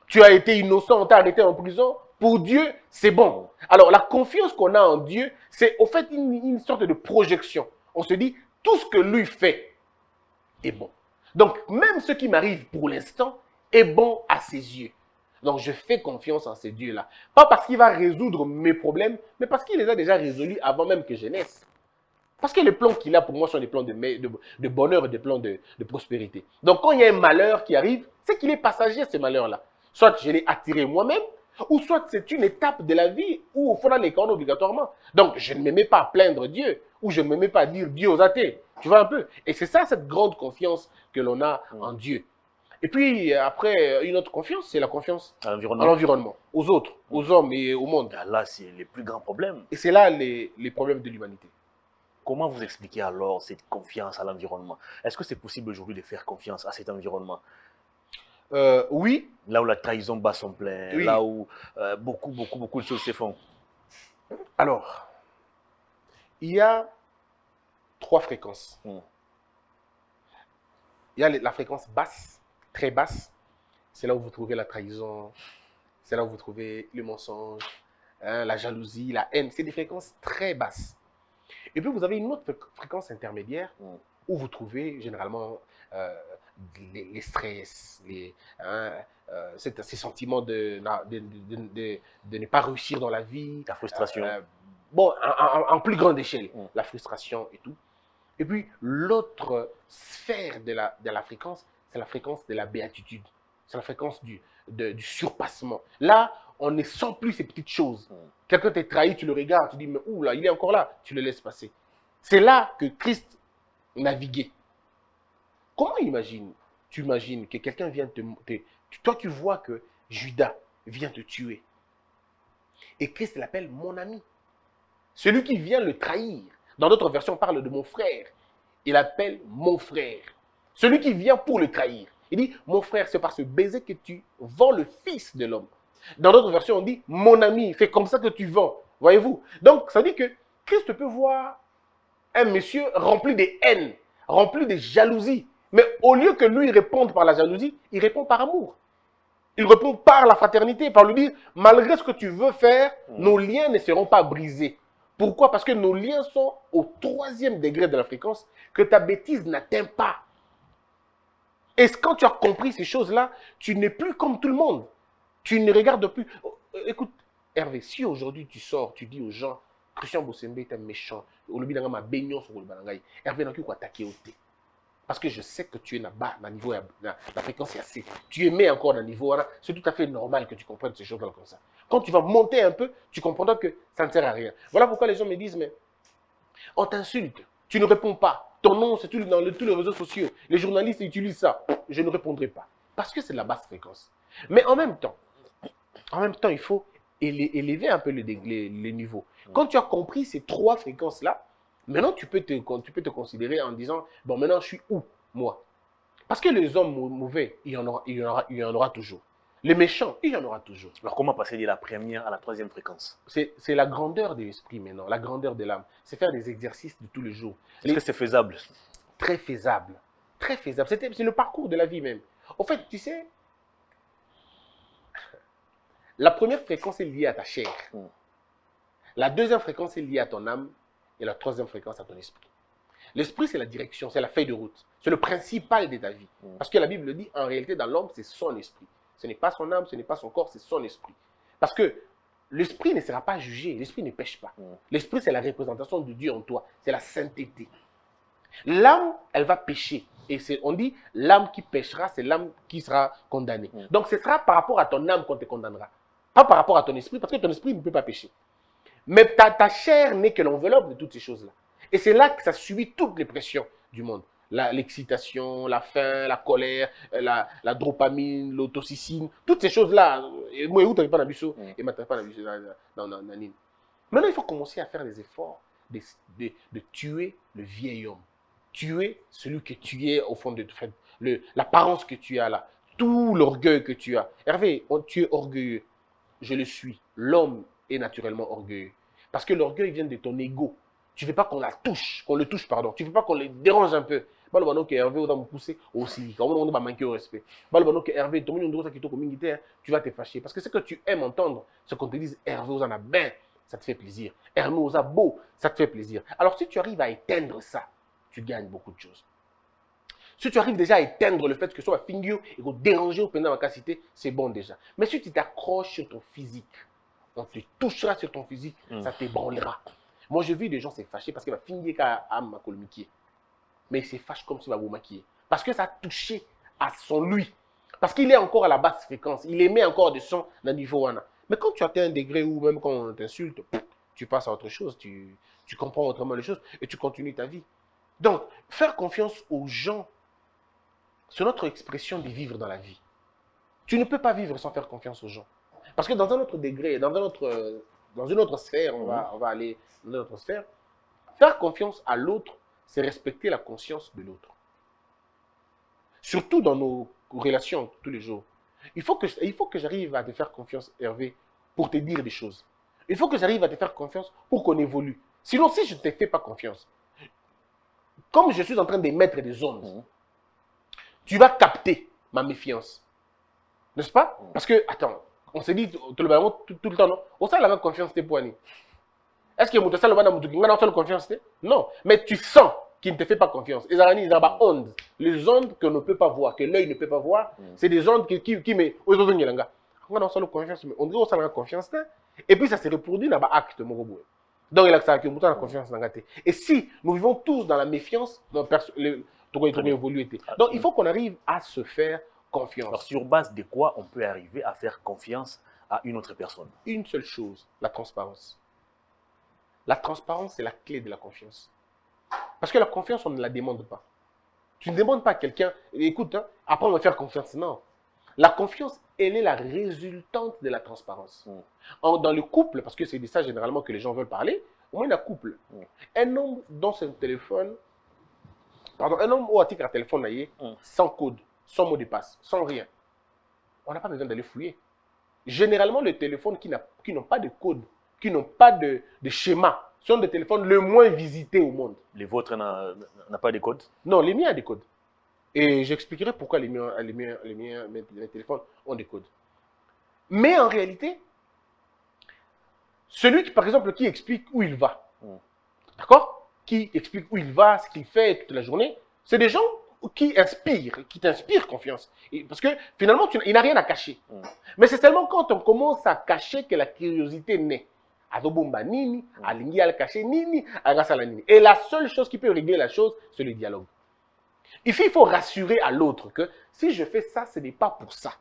Tu as été innocent, on t'a arrêté en prison. Pour Dieu, c'est bon. Alors, la confiance qu'on a en Dieu, c'est au fait une sorte de projection. On se dit, tout ce que lui fait est bon. Donc, même ce qui m'arrive pour l'instant est bon à ses yeux. Donc, je fais confiance en ce Dieu-là. Pas parce qu'il va résoudre mes problèmes, mais parce qu'il les a déjà résolus avant même que je naisse. Parce que les plans qu'il a pour moi sont des plans de bonheur et des plans de prospérité. Donc, quand il y a un malheur qui arrive, c'est qu'il est passager, ce malheur-là. Soit je l'ai attiré moi-même, ou soit c'est une étape de la vie où il faut dans les cornes obligatoirement. Donc, je ne me mets pas à plaindre Dieu, ou je ne me mets pas à dire Dieu aux athées. Tu vois un peu? Et c'est ça, cette grande confiance que l'on a en Dieu. Et puis, après, une autre confiance, c'est la confiance À en l'environnement. l'environnement, aux autres, aux hommes et au monde. Ah, là, c'est les plus grands problèmes. Et c'est là les problèmes de l'humanité. Comment vous expliquez alors cette confiance à l'environnement? Est-ce que c'est possible aujourd'hui de faire confiance à cet environnement? Oui, Là où la trahison bat son plein, Oui. là où beaucoup de choses se font. alors, il y a 3 fréquences. Mm. Il y a la fréquence basse, très basse. C'est là où vous trouvez la trahison, c'est là où vous trouvez le mensonge, hein, la jalousie, la haine. C'est des fréquences très basses. Et puis, vous avez une autre fréquence intermédiaire où vous trouvez généralement les stress, ces sentiments de ne pas réussir dans la vie. La frustration. Bon, en plus grande échelle, Mm. la frustration et tout. Et puis, l'autre sphère de la fréquence, c'est la fréquence de la béatitude. C'est la fréquence du surpassement. Là, on ne sent plus ces petites choses. Mm. Quelqu'un t'a trahi, tu le regardes, tu dis, mais où là, il est encore là, tu le laisses passer. C'est là que Christ naviguait. Comment tu imagines que quelqu'un vient toi, tu vois que Judas vient te tuer. Et Christ l'appelle mon ami. Celui qui vient le trahir. Dans d'autres versions, on parle de mon frère. Il appelle mon frère. Celui qui vient pour le trahir. Il dit, mon frère, c'est par ce baiser que tu vends le fils de l'homme. Dans d'autres versions, on dit, mon ami, c'est comme ça que tu vends. Voyez-vous? Donc, ça dit que Christ peut voir un monsieur rempli de haine, rempli de jalousie. Mais au lieu que lui réponde par la jalousie, il répond par amour. Il répond par la fraternité, par lui dire, malgré ce que tu veux faire, nos liens ne seront pas brisés. Pourquoi? Parce que nos liens sont au 3e degré de la fréquence que ta bêtise n'atteint pas. Et quand tu as compris ces choses-là, tu n'es plus comme tout le monde. Tu ne regardes plus. Écoute, Hervé, si aujourd'hui tu sors, tu dis aux gens, Christian Bossembe est un méchant, Hervé n'a pu attaquer au thé. Parce que je sais que tu es là-bas, dans le niveau, la fréquence est assez. Tu es mis encore dans le niveau, c'est tout à fait normal que tu comprennes ces choses-là comme ça. Quand tu vas monter un peu, tu comprendras que ça ne sert à rien. Voilà pourquoi les gens me disent, mais on t'insulte, tu ne réponds pas. Ton nom, c'est dans tous les réseaux sociaux. Les journalistes utilisent ça. Je ne répondrai pas. Parce que c'est de la basse fréquence. Mais en même temps, il faut élever un peu les niveaux. Quand tu as compris ces 3 fréquences-là, maintenant, tu peux te considérer en disant, bon, maintenant, je suis où, moi? Parce que les hommes mauvais, il y en aura toujours. Les méchants, il y en aura toujours. Alors, comment passer de la première à la 3e fréquence? C'est la grandeur de l'esprit maintenant, la grandeur de l'âme. C'est faire des exercices de tous les jours. Est-ce que c'est faisable? Très faisable. Très faisable. C'est le parcours de la vie même. En fait, tu sais, la première fréquence est liée à ta chair. La 2e fréquence est liée à ton âme. Et la 3e fréquence à ton esprit. L'esprit, c'est la direction, c'est la feuille de route. C'est le principal de ta vie. Parce que la Bible le dit, en réalité, dans l'homme, c'est son esprit. Ce n'est pas son âme, ce n'est pas son corps, c'est son esprit. Parce que l'esprit ne sera pas jugé, l'esprit ne pêche pas. L'esprit, c'est la représentation de Dieu en toi, c'est la sainteté. L'âme, elle va pécher. Et on dit, l'âme qui péchera, c'est l'âme qui sera condamnée. Donc, ce sera par rapport à ton âme qu'on te condamnera. Pas par rapport à ton esprit, parce que ton esprit ne peut pas pécher. Mais ta chair n'est que l'enveloppe de toutes ces choses-là. Et c'est là que ça subit toutes les pressions du monde. L'excitation, la faim, la colère, la dopamine, l'oxytocine, toutes ces choses-là. moi, où tu pas Nabiso, et ma pas Nabiso, Nanine. Maintenant, il faut commencer à faire des efforts de tuer le vieil homme. Tuer celui que tu es au fond de toi, l'apparence que tu as là, tout l'orgueil que tu as. Hervé, tu es orgueilleux. Je le suis. L'homme est naturellement orgueilleux. Parce que l'orgueil vient de ton ego. Tu ne veux pas qu'on la touche, qu'on le touche, pardon. Tu ne veux pas qu'on le dérange un peu. Que Hervé, on va me pousser aussi. Comment on va manquer au respect. Que Hervé, tu vas te fâcher. Parce que ce que tu aimes entendre, c'est qu'on te dise Hervé, on en a bien, ça te fait plaisir. Hervé, on a beau, ça te fait plaisir. Alors si tu arrives à éteindre ça, tu gagnes beaucoup de choses. Si tu arrives déjà à éteindre le fait que ce soit fingio et qu'on déranger au pendant la capacité, c'est bon déjà. Mais si tu t'accroches sur ton physique, on te touchera sur ton physique, ça t'ébranlera. Moi, je vis des gens se fâcher parce qu'il va finir à ma colmiquer. Mais il se fâche comme s'il va vous maquiller. Parce que ça a touché à son lui. Parce qu'il est encore à la basse fréquence. Il émet encore des sons dans le niveau 1. Mais quand tu atteins un degré où même quand on t'insulte, tu passes à autre chose, tu comprends autrement les choses et tu continues ta vie. Donc, faire confiance aux gens, c'est notre expression de vivre dans la vie. Tu ne peux pas vivre sans faire confiance aux gens. Parce que dans un autre degré, dans une autre sphère, on va aller dans une autre sphère, faire confiance à l'autre, c'est respecter la conscience de l'autre. Surtout dans nos relations tous les jours. Il faut que j'arrive à te faire confiance, Hervé, pour te dire des choses. Il faut que j'arrive à te faire confiance pour qu'on évolue. Sinon, si je ne te fais pas confiance, comme je suis en train d'émettre des ondes, tu vas capter ma méfiance. N'est-ce pas? Parce que, attends, on s'est dit tout le temps, non? On sait la confiance tes poignets. Est-ce que tu as confiance? Non. Mais tu sens qu'il ne te fait pas confiance. Et ça, ondes. Les ondes qu'on ne peut pas voir, que l'œil ne peut pas voir, c'est des ondes qui me. On a confiance, mais on dit qu'on a confiance. Et puis ça se reproduit dans l'acte. Donc, il a la confiance. Et si nous vivons tous dans la méfiance, donc il faut qu'on arrive à se faire confiance. Alors, sur base de quoi on peut arriver à faire confiance à une autre personne? Une seule chose, la transparence. La transparence, c'est la clé de la confiance. Parce que la confiance, on ne la demande pas. Tu ne demandes pas à quelqu'un, écoute, hein, après on va faire confiance. Non. La confiance, elle est la résultante de la transparence. Dans le couple, parce que c'est de ça généralement que les gens veulent parler, au moins un couple. Un homme dans son téléphone, un homme ou à titre à téléphone, sans code, sans mot de passe, sans rien. On n'a pas besoin d'aller fouiller. Généralement, les téléphones qui n'ont pas de code, qui n'ont pas de schéma, sont des téléphones le moins visités au monde. Les vôtres n'ont pas de code? Non, les miens ont des codes. Et j'expliquerai pourquoi mes téléphones ont des codes. Mais en réalité, celui qui, par exemple, qui explique où il va, d'accord? Qui explique où il va, ce qu'il fait toute la journée, c'est des gens qui t'inspirent confiance. Parce que finalement, il n'a rien à cacher. Mais c'est seulement quand on commence à cacher que la curiosité naît. Et la seule chose qui peut régler la chose, c'est le dialogue. Il faut rassurer à l'autre que si je fais ça, ce n'est pas pour ça.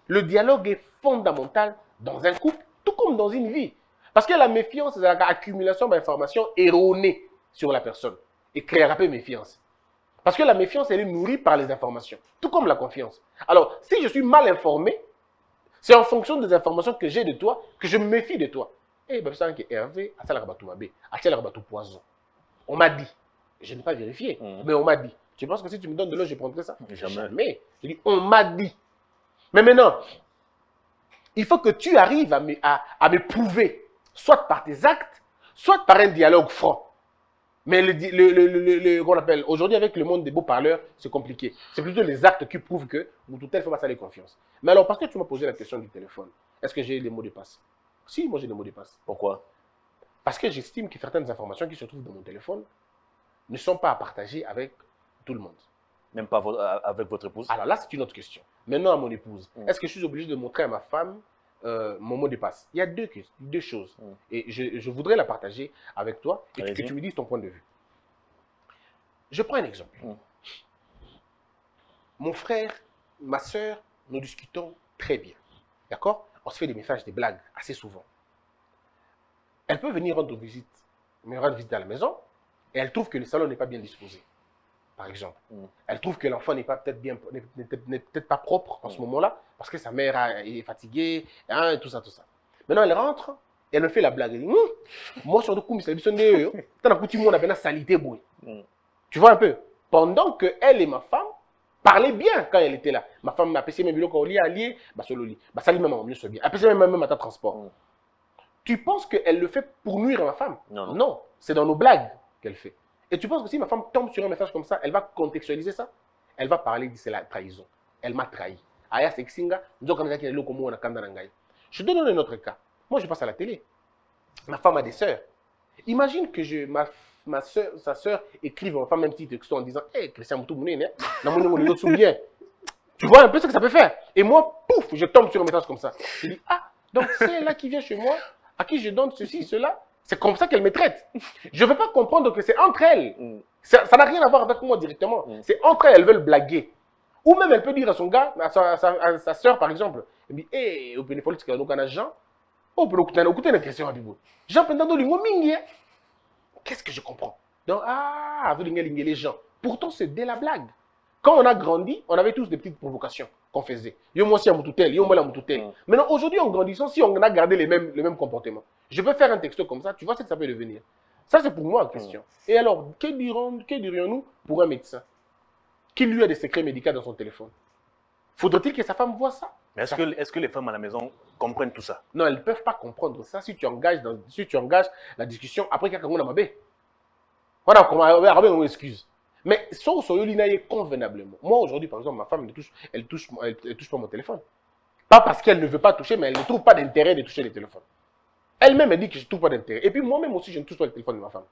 Le dialogue est fondamental dans un couple, tout comme dans une vie. Parce que la méfiance, c'est l'accumulation d'informations erronées sur la personne. Et créera peu méfiance. Parce que la méfiance, elle est nourrie par les informations, tout comme la confiance. Alors, si je suis mal informé, c'est en fonction des informations que j'ai de toi que je me méfie de toi. Eh bien, ça que Hervé a poison. On m'a dit. Je n'ai pas vérifié, mais on m'a dit. Tu penses que si tu me donnes de l'eau, je prendrai ça? Jamais. Je dis, on m'a dit. Mais maintenant, il faut que tu arrives à me prouver, soit par tes actes, soit par un dialogue franc. Mais qu'on appelle aujourd'hui avec le monde des beaux parleurs, c'est compliqué. C'est plutôt les actes qui prouvent que tout tel fait pas ça les confiance. Mais alors, parce que tu m'as posé la question du téléphone, est-ce que j'ai les mots de passe? Si, moi j'ai des mots de passe. Pourquoi? Parce que j'estime que certaines informations qui se trouvent dans mon téléphone ne sont pas à partager avec tout le monde. Même pas avec votre épouse? Alors là, c'est une autre question. Maintenant, à mon épouse, est-ce que je suis obligé de montrer à ma femme mon mot de passe? Il y a deux choses. Et je voudrais la partager avec toi et que tu me dises ton point de vue. Je prends un exemple. Mon frère, ma soeur, nous discutons très bien. D'accord? On se fait des messages, des blagues assez souvent. Elle peut venir rendre visite à la maison et elle trouve que le salon n'est pas bien disposé. Par exemple. Elle trouve que l'enfant n'est peut-être pas propre en ce moment-là parce que sa mère est fatiguée, hein, tout ça, tout ça. Maintenant, elle rentre, et elle me fait la blague. Elle dit, moi, sur le coup, tu as salité, boy. Tu vois un peu? Pendant que elle et ma femme parlaient bien quand elle était là. Ma femme m'a appelé mes bureaux au lit, allié, bah sur le lit. Bah ça lui même mieux soit bien. Appelé même à ta transport. Tu penses qu'elle le fait pour nuire à ma femme? Non. Non, c'est dans nos blagues qu'elle fait. Et tu penses que si ma femme tombe sur un message comme ça, elle va contextualiser ça? Elle va parler de c'est la trahison. Elle m'a trahi. Aya sexinga, je donne un autre cas. Moi, je passe à la télé. Ma femme a des sœurs. Imagine que sa sœur écrive à ma femme un petit texto en disant hey, Christian Moutou Mouné, bien. Tu vois un peu ce que ça peut faire. Et moi, pouf, je tombe sur un message comme ça. Je dis ah, donc c'est elle là qui vient chez moi, à qui je donne ceci, cela. C'est comme ça qu'elle me traite. Je ne veux pas comprendre que c'est entre elles. Ça n'a rien à voir avec moi directement. C'est entre elles veulent blaguer. Ou même elle peut dire à son gars, à sa soeur par exemple, elle dit hé, au pénépholique, c'est un Jean. Oh, pour écouter une question à Bibo. Jean pendant le mingi. Qu'est-ce que je comprends? Donc, avec les gens. Pourtant, c'est dès la blague. Quand on a grandi, on avait tous des petites provocations qu'on faisait. Yo, moi aussi, à Moutoutel, yo, moi, à Moutoutel. Maintenant, aujourd'hui, en grandissant, si on a gardé le même comportement, je peux faire un texto comme ça, tu vois ce que ça peut devenir. Ça, c'est pour moi la question. Et alors, que dirions-nous pour un médecin qui lui a des secrets médicaux dans son téléphone? Faudrait-il que sa femme voie ça? Mais est-ce que les femmes à la maison comprennent tout ça? Non, elles ne peuvent pas comprendre ça si tu engages la discussion après quelqu'un qui a mabé. Voilà comment on excuse. Mais sans soyolinaye convenablement. Moi, aujourd'hui, par exemple, ma femme, elle touche pas mon téléphone. Pas parce qu'elle ne veut pas toucher, mais elle ne trouve pas d'intérêt de toucher les téléphones. Elle-même, elle dit que je ne trouve pas d'intérêt. Et puis moi-même aussi, je ne touche pas le téléphone de ma femme.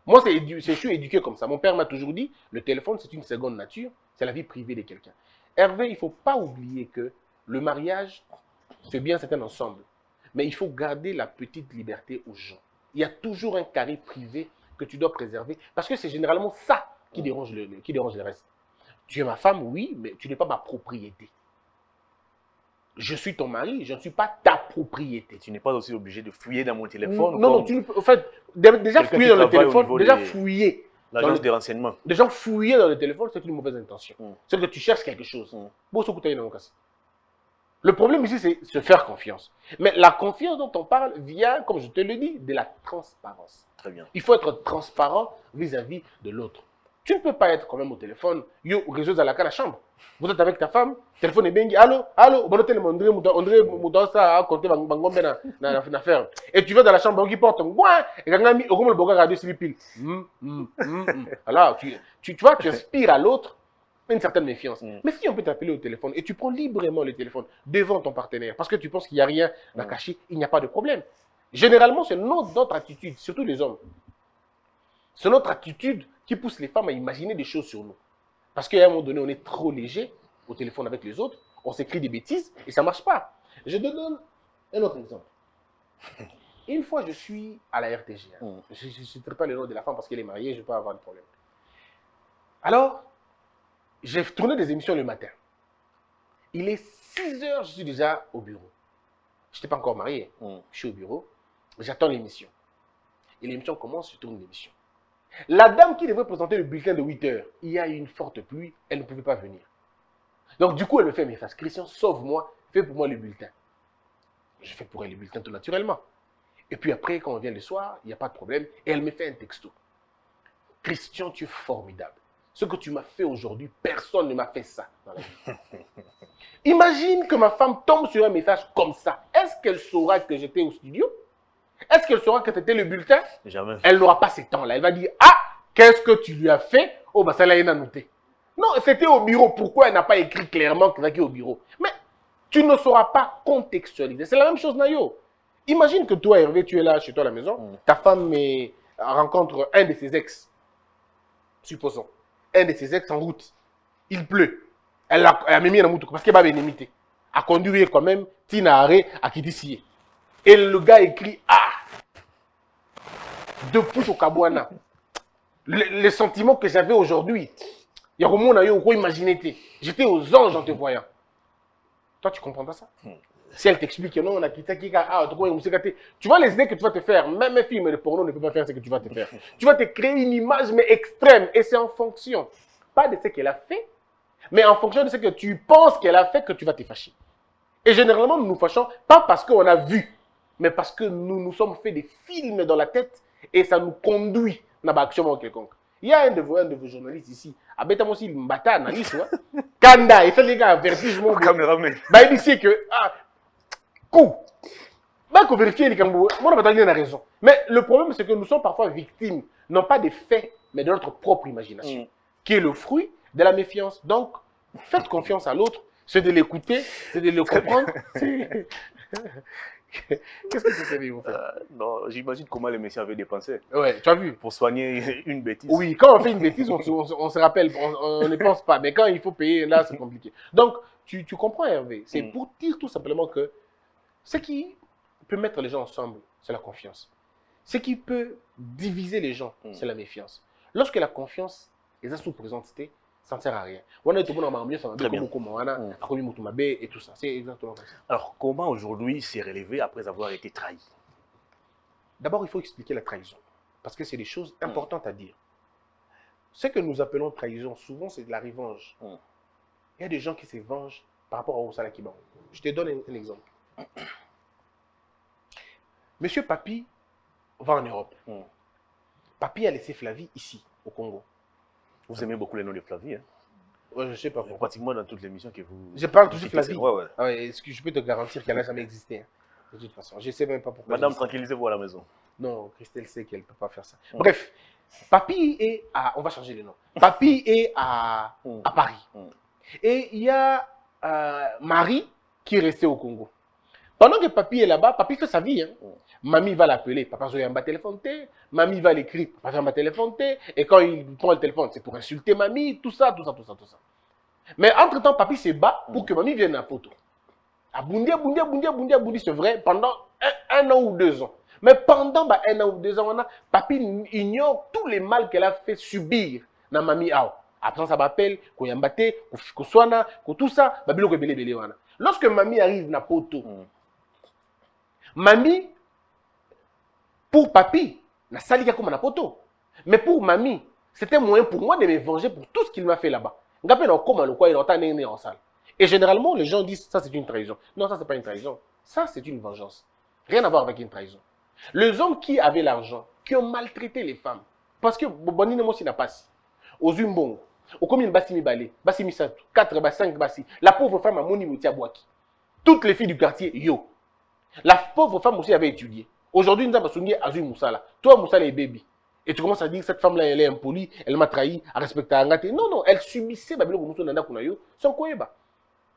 Moi, je suis éduqué comme ça. Mon père m'a toujours dit, le téléphone, c'est une seconde nature, c'est la vie privée de quelqu'un. Hervé, il ne faut pas oublier que le mariage, c'est bien, c'est un ensemble. Mais il faut garder la petite liberté aux gens. Il y a toujours un carré privé que tu dois préserver. Parce que c'est généralement ça qui dérange le reste. Tu es ma femme, oui, mais tu n'es pas ma propriété. Je suis ton mari, je ne suis pas ta propriété. Tu n'es pas aussi obligé de fouiller dans mon téléphone. Non, en fait, déjà fouiller dans le téléphone, déjà fouiller. L'agence de renseignement. Déjà fouiller dans le téléphone, c'est une mauvaise intention. C'est que tu cherches quelque chose. Le problème ici, c'est se faire confiance. Mais la confiance dont on parle vient, comme je te le dis, de la transparence. Très bien. Il faut être transparent vis-à-vis de l'autre. Tu ne peux pas être quand même au téléphone, yo, réseau à la chambre. Vous êtes avec ta femme, téléphone est bengi, allô, bon André Moudansa a compté Bangombe na affaire. Et tu vas dans la chambre, qui porte un goin, et quand on a le boga radio slipil. Alors, tu vois, tu inspires à l'autre une certaine méfiance. Mais si on peut t'appeler au téléphone et tu prends librement le téléphone devant ton partenaire, parce que tu penses qu'il n'y a rien à cacher, il n'y a pas de problème. Généralement, c'est notre attitude, surtout les hommes. C'est notre attitude qui pousse les femmes à imaginer des choses sur nous. Parce qu'à un moment donné, on est trop léger au téléphone avec les autres, on s'écrit des bêtises et ça ne marche pas. Je te donne un autre exemple. Une fois, je suis à la RTG. Je ne citerai pas le nom de la femme parce qu'elle est mariée, je ne vais pas avoir de problème. Alors, j'ai tourné des émissions le matin. Il est 6 heures, je suis déjà au bureau. Je n'étais pas encore marié. Je suis au bureau, j'attends l'émission. Et l'émission commence, je tourne l'émission. La dame qui devait présenter le bulletin de 8 heures, il y a eu une forte pluie, elle ne pouvait pas venir. Donc du coup, elle me fait un message. Christian, sauve-moi, fais pour moi le bulletin. Je fais pour elle le bulletin tout naturellement. Et puis après, quand on vient le soir, il n'y a pas de problème. Et elle me fait un texto. Christian, tu es formidable. Ce que tu m'as fait aujourd'hui, personne ne m'a fait ça dans la vie. Imagine que ma femme tombe sur un message comme ça. Est-ce qu'elle saura que j'étais au studio? Est-ce qu'elle saura que c'était le bulletin? Jamais. Elle n'aura pas ce temps-là. Elle va dire, ah, qu'est-ce que tu lui as fait? Oh, bah ça l'a noté. Non, c'était au bureau. Pourquoi elle n'a pas écrit clairement que c'était au bureau? Mais tu ne sauras pas contextualiser. C'est la même chose, Nayo. Imagine que toi, Hervé, tu es là chez toi à la maison. Ta femme rencontre un de ses ex. Supposons. Un de ses ex en route. Il pleut. Elle a mis un moutou parce qu'elle va bénémiter. A conduire quand même, Tina Aré à Kidisiye. Et le gars écrit, ah, depuis au Kabouana, les sentiments que j'avais aujourd'hui, il y a au monde, imaginer, j'étais aux anges en te voyant. Toi, tu comprends pas ça? Si elle t'explique que non, on a quitté, tu vois les idées que tu vas te faire. Même un film de porno ne peut pas faire ce que tu vas te faire. Tu vas te créer une image, mais extrême, et c'est en fonction, pas de ce qu'elle a fait, Mais en fonction de ce que tu penses qu'elle a fait, que tu vas te fâcher. Et généralement, nous nous fâchons, pas parce qu'on a vu, mais parce que nous nous sommes fait des films dans la tête et ça nous conduit dans l'action quelconque. Il y a un de vos journalistes ici, Abeta aussi, Mbata, analyste, Kanda, il fait les gars, vertige, mon caméraman. Bah, il dit que, coup. Bah, qu'on vérifie les Kambou, moi, on a raison. Mais le problème, c'est que nous sommes parfois victimes, non pas des faits, mais de notre propre imagination, qui est le fruit de la méfiance. Donc, faites confiance à l'autre, c'est de l'écouter, c'est de le comprendre. Qu'est-ce que c'est sérieux, en fait? Non, j'imagine comment les messieurs avaient dépensé. Ouais, tu as vu? Pour soigner une bêtise. Oui, quand on fait une bêtise, on se rappelle, on ne pense pas. Mais quand il faut payer, là, c'est compliqué. Donc, tu comprends, Hervé. C'est pour dire tout simplement que ce qui peut mettre les gens ensemble, c'est la confiance. Ce qui peut diviser les gens, c'est la méfiance. Lorsque la confiance est sous-présente, ça ne sert à rien. On est tout le monde en mieux, ça va bien comme et tout ça. C'est exactement comme ça. Alors, comment aujourd'hui s'est relevé après avoir été trahi? D'abord, il faut expliquer la trahison. Parce que c'est des choses importantes à dire. Ce que nous appelons trahison, souvent, c'est de la revanche. Il y a des gens qui se vengent par rapport au Salakiban. Je te donne un exemple. Monsieur Papi va en Europe. Papi a laissé Flavie ici, au Congo. Vous aimez beaucoup les noms de Flavie, hein? Ouais, je ne sais pas pourquoi. Pratiquement dans toutes les missions que vous... Je parle toujours de Flavie. Ouais. Ah ouais, est-ce que je peux te garantir qu'elle n'a jamais existé, hein, de toute façon. Je ne sais même pas pourquoi. Madame, tranquillisez-vous à la maison. Non, Christelle sait qu'elle ne peut pas faire ça. Bref, Papi est à... On va changer le nom. Papi est à Paris. Et il y a Marie qui est restée au Congo. Pendant que Papi est là-bas, Papi fait sa vie. Hein. Mamie va l'appeler. Papa va téléphoner. Mamie va l'écrire. Papa va téléphoner. Et quand il prend le téléphone, c'est pour insulter Mamie. Tout ça. Mais entre-temps, Papi se bat pour que Mamie vienne à Poto. À Bundia, c'est vrai, pendant un an ou 2 ans. Mais pendant un an ou 2 ans, Papi ignore tous les mal qu'elle a fait subir dans Mamie Ao. Après, ça m'appelle, Koyambate, Koswana, tout ça, lorsque Mamie arrive à Poto, Mamie, pour Papi, na salika comme na poto. Mais pour Mamie, c'était moyen pour moi de me venger pour tout ce qu'il m'a fait là-bas. Et généralement, les gens disent ça c'est une trahison. Non, ça c'est pas une trahison. Ça c'est une vengeance. Rien à voir avec une trahison. Les hommes qui avaient l'argent, qui ont maltraité les femmes, parce que Bobani Nemosi n'a pas si. Aux Umbongo, au combien de Bassimi Balé, Bassimi Satou, 4, 5 Bassi, la pauvre femme a Moni Moutia Boaki. Toutes les filles du quartier, yo. La pauvre femme aussi avait étudié. Aujourd'hui, nous avons souligné Azui Moussala. Toi, Moussala est baby. Et tu commences à dire que cette femme-là, elle est impolie, elle m'a trahi, elle respecte Angate. Non, elle subissait Babylon Moussou Nanda Kunayo, son koyeba.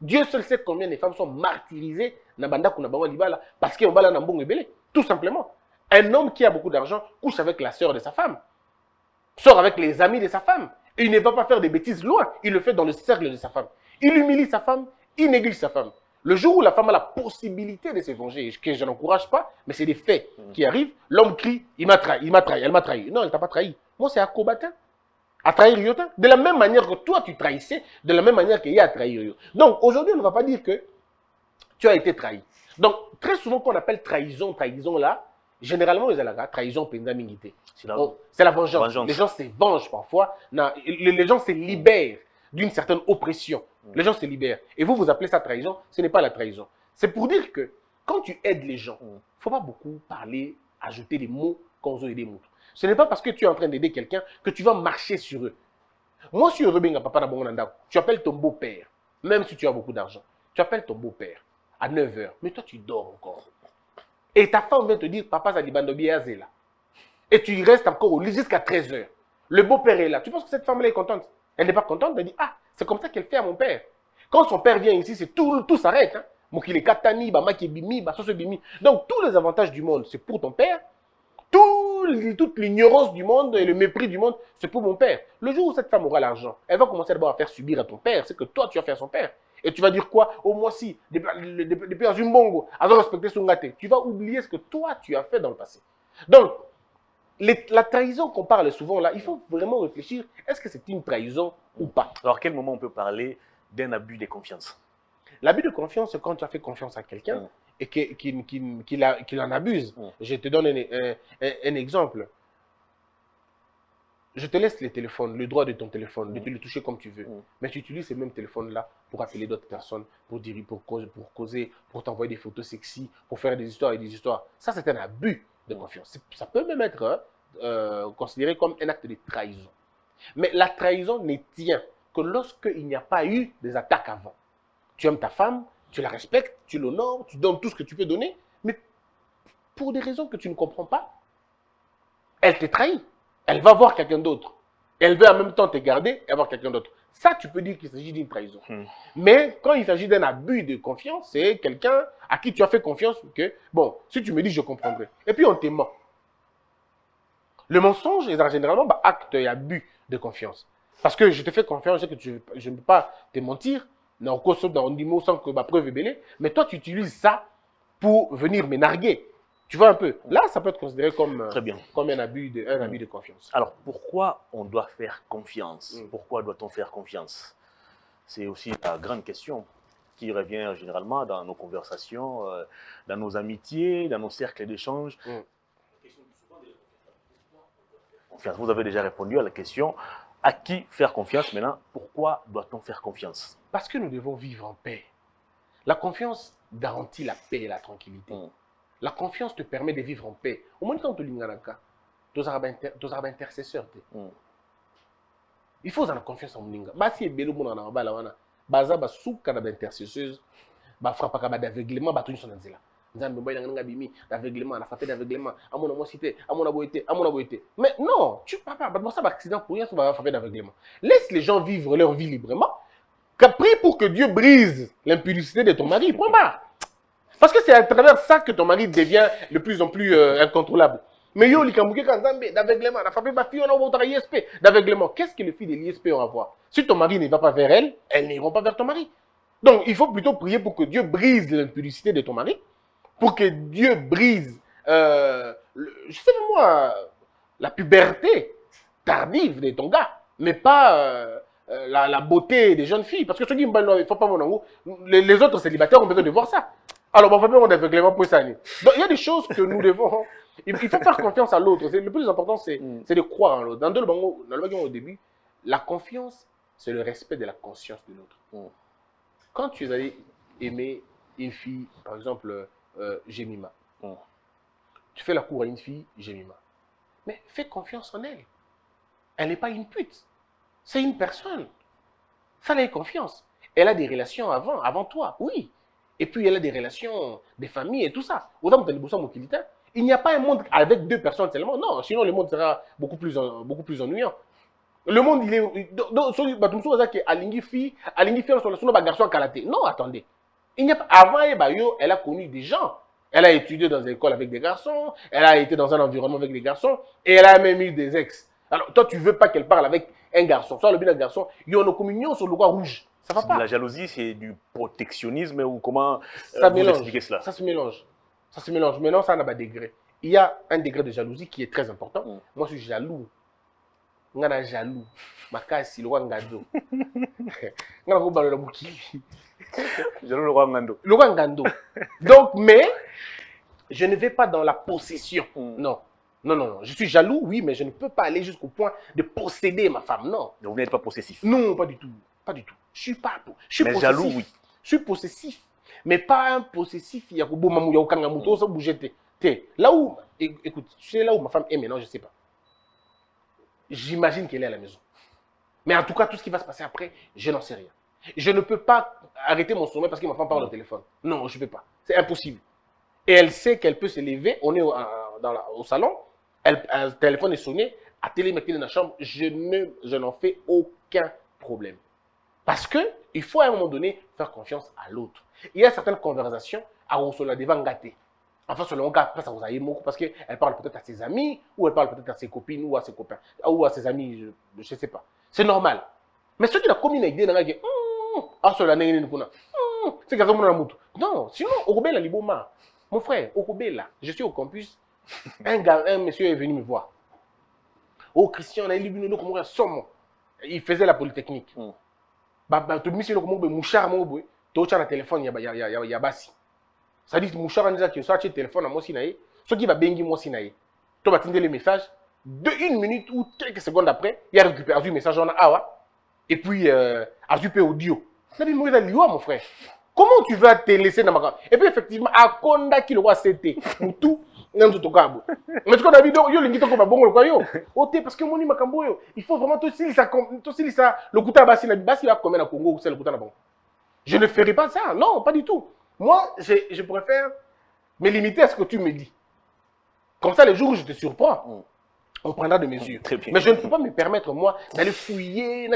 Dieu seul sait combien de femmes sont martyrisées dans Banda Kunabawa Libala parce qu'ils ont balé Nambong et Belé. Tout simplement. Un homme qui a beaucoup d'argent couche avec la sœur de sa femme, sort avec les amis de sa femme. Et il ne va pas faire des bêtises loin, il le fait dans le cercle de sa femme. Il humilie sa femme, il néglige sa femme. Le jour où la femme a la possibilité de se venger, que je n'encourage pas, mais c'est des faits qui arrivent, l'homme crie, il m'a trahi, elle m'a trahi. Non, elle ne t'a pas trahi. Moi, c'est à combattre, à trahir Yotin. De la même manière que toi, tu trahissais, de la même manière qu'il y a à trahir Yo. Donc, aujourd'hui, on ne va pas dire que tu as été trahi. Donc, très souvent, qu'on appelle trahison là, généralement, ils ont la trahison pendamingité. C'est la vengeance. Les gens se vengent parfois. Les gens se libèrent d'une certaine oppression. Les gens se libèrent. Et vous appelez ça trahison, ce n'est pas la trahison. C'est pour dire que quand tu aides les gens, il ne faut pas beaucoup parler, ajouter des mots quand on veut aider mots. Ce n'est pas parce que tu es en train d'aider quelqu'un que tu vas marcher sur eux. Moi, si Rubenga Papa Nabongonanda, tu appelles ton beau-père, même si tu as beaucoup d'argent, tu appelles ton beau-père à 9 h, mais toi tu dors encore. Et ta femme vient te dire, Papa Zalibandobi Azela. Et tu restes encore au lit jusqu'à 13 h. Le beau-père est là. Tu penses que cette femme-là est contente? Elle n'est pas contente, elle dit, ah, c'est comme ça qu'elle fait à mon père. Quand son père vient ici, c'est tout s'arrête. Hein? Donc, tous les avantages du monde, c'est pour ton père. Toute l'ignorance du monde et le mépris du monde, c'est pour mon père. Le jour où cette femme aura l'argent, elle va commencer d'abord à faire subir à ton père, c'est que toi, tu as fait à son père. Et tu vas dire quoi? Au moins si, depuis Azumbongo, à respecter son gâté. Tu vas oublier ce que toi, tu as fait dans le passé. Donc, la trahison qu'on parle souvent là, il faut vraiment réfléchir, est-ce que c'est une trahison ou pas? Alors, à quel moment on peut parler d'un abus de confiance? L'abus de confiance, c'est quand tu as fait confiance à quelqu'un et qu'il en abuse. Je te donne un exemple. je te laisse les téléphones, le droit de ton téléphone, de te le toucher comme tu veux. Mais tu utilises ces mêmes téléphones-là pour appeler d'autres personnes, pour causer, pour t'envoyer des photos sexy, pour faire des histoires et des histoires. Ça, c'est un abus de confiance. Ça peut même être considéré comme un acte de trahison. Mais la trahison ne tient que lorsqu'il n'y a pas eu des attaques avant. Tu aimes ta femme, tu la respectes, tu l'honores, tu donnes tout ce que tu peux donner, mais pour des raisons que tu ne comprends pas, elle te trahit. Elle va voir quelqu'un d'autre. Elle veut en même temps te garder et avoir quelqu'un d'autre. Ça, tu peux dire qu'il s'agit d'une trahison. Mais quand il s'agit d'un abus de confiance, c'est quelqu'un à qui tu as fait confiance que, bon, si tu me dis, je comprendrai. Et puis, on te ment. Le mensonge est généralement acte et abus de confiance. Parce que je te fais confiance, je sais que je ne peux pas te mentir, dans un mot sans que ma preuve est belle, mais toi, tu utilises ça pour venir me narguer. Tu vois un peu. Là, ça peut être considéré comme, Très bien. comme un abus de confiance. Alors, pourquoi on doit faire confiance? Pourquoi doit-on faire confiance? C'est aussi la grande question qui revient généralement dans nos conversations, dans nos amitiés, dans nos cercles d'échange. Vous avez déjà répondu à la question. À qui faire confiance maintenant? Pourquoi doit-on faire confiance? Parce que nous devons vivre en paix. La confiance garantit la paix et la tranquillité. La confiance te permet de vivre en paix. Au moins, quand tu es intercesseur. Il faut avoir confiance en Mlinga. Si tu es bel monde en bala, baza ba souka na intercesseuse, ba frappa ka ba d'aveuglement, ba tuni son nzela. Nzambe boy nga bimi, d'aveuglement, na frappé d'aveuglement, amona mo cité, amona boité. Mais non, tu peux pas, ba ça ba accident pour rien, ça va frapper d'aveuglement. Laisse les gens vivre leur vie librement. Prie pour que Dieu brise l'impudicité de ton mari. Point barre. Parce que c'est à travers ça que ton mari devient de plus en plus incontrôlable. Mais yo, d'aveuglement, d'aveuglement. Qu'est-ce que les filles de l'ISP ont à voir? Si ton mari ne va pas vers elles, elles n'iront pas vers ton mari. Donc, il faut plutôt prier pour que Dieu brise l'impudicité de ton mari, pour que Dieu brise, je sais pas moi, la puberté tardive de ton gars, mais pas la beauté des jeunes filles. Parce que ceux qui ne faut pas mon les autres célibataires ont besoin de voir ça. Alors, on va faire un aveuglement pour ça. Donc, il y a des choses que nous devons... Il faut faire confiance à l'autre. Le plus important, c'est de croire en l'autre. Dans le au début, la confiance, c'est le respect de la conscience de l'autre. Quand tu es allé aimer une fille, par exemple, Jemima, tu fais la cour à une fille, Jemima, mais fais confiance en elle. Elle n'est pas une pute. C'est une personne. Fais-lui confiance. Elle a des relations avant toi, oui. Et puis, elle a des relations, des familles et tout ça. Il n'y a pas un monde avec deux personnes seulement. Non, sinon le monde sera beaucoup plus ennuyant. Le monde, il est... Non, attendez. Avant, elle a connu des gens. Elle a étudié dans des écoles avec des garçons. Elle a été dans un environnement avec des garçons. Et elle a même eu des ex. Alors, toi, tu ne veux pas qu'elle parle avec un garçon. Soit le bien d'un garçon, il y a une communion sur le roi rouge. Ça va pas. La jalousie, c'est du protectionnisme ou comment ça vous mélange. expliquez cela? Ça se mélange. Ça se mélange. Maintenant, ça n'a pas de degré. Il y a un degré de jalousie qui est très important. Moi, je suis jaloux. Je suis jaloux. Je suis le roi Ngado. Jaloux le roi Ngando. Le roi Ngando. Donc, mais, je ne vais pas dans la possession. Non. Non. Je suis jaloux, oui, mais je ne peux pas aller jusqu'au point de posséder ma femme. Non. Donc, vous n'êtes pas possessif? Non, pas du tout. Pas du tout. Je suis pas. Je suis possessif. Jaloux, oui. Je suis possessif. Mais pas un possessif. Il y a bouger. Là où, écoute, tu sais là où ma femme est maintenant, je ne sais pas. J'imagine qu'elle est à la maison. Mais en tout cas, tout ce qui va se passer après, je n'en sais rien. Je ne peux pas arrêter mon sommeil parce que ma femme parle au téléphone. Non, je ne peux pas. C'est impossible. Et elle sait qu'elle peut se lever. On est au salon. Le téléphone est sonné. À télé, dans la chambre. Je n'en fais aucun problème. Parce qu'il faut à un moment donné faire confiance à l'autre. Il y a certaines conversations à Rosola devant gâter. Enfin, selon gars, parce qu'elle parle peut-être à ses amis, ou elle parle peut-être à ses copines, ou à ses copains, ou à ses amis, je ne sais pas. C'est normal. Mais ceux qui ont commis une idée, c'est non, sinon, Okobela Liboma, mon frère, Okobela, je suis au campus, un monsieur est venu me voir. Oh, Christian, il faisait la polytechnique. Tu me dis que mouchard, tu as un téléphone, il y a basi. Ça dit que mouchard, il y a un téléphone à moi, ce qui va bengi moi, tu vas atteindre les messages, une minute ou quelques secondes après, il y a récupéré un message en awa. Et puis, Azupé audio. Mon frère. Comment tu vas te laisser dans ma... Et puis, effectivement, à Konda qui le voit CT, ou tout, mais ce qu'on a vu, yo, l'ingito comme un bon quoi, yo. Parce que mon makambo, yo, il faut vraiment tout ça, le kouta basi, basi va combien à Congo, c'est le kouta bon. Je ne ferai pas ça, non, pas du tout. Moi, je préfère me limiter à ce que tu me dis. Comme ça, les jours où je te surprends, on prendra des mesures. Mais je ne peux pas me permettre, moi, d'aller fouiller, il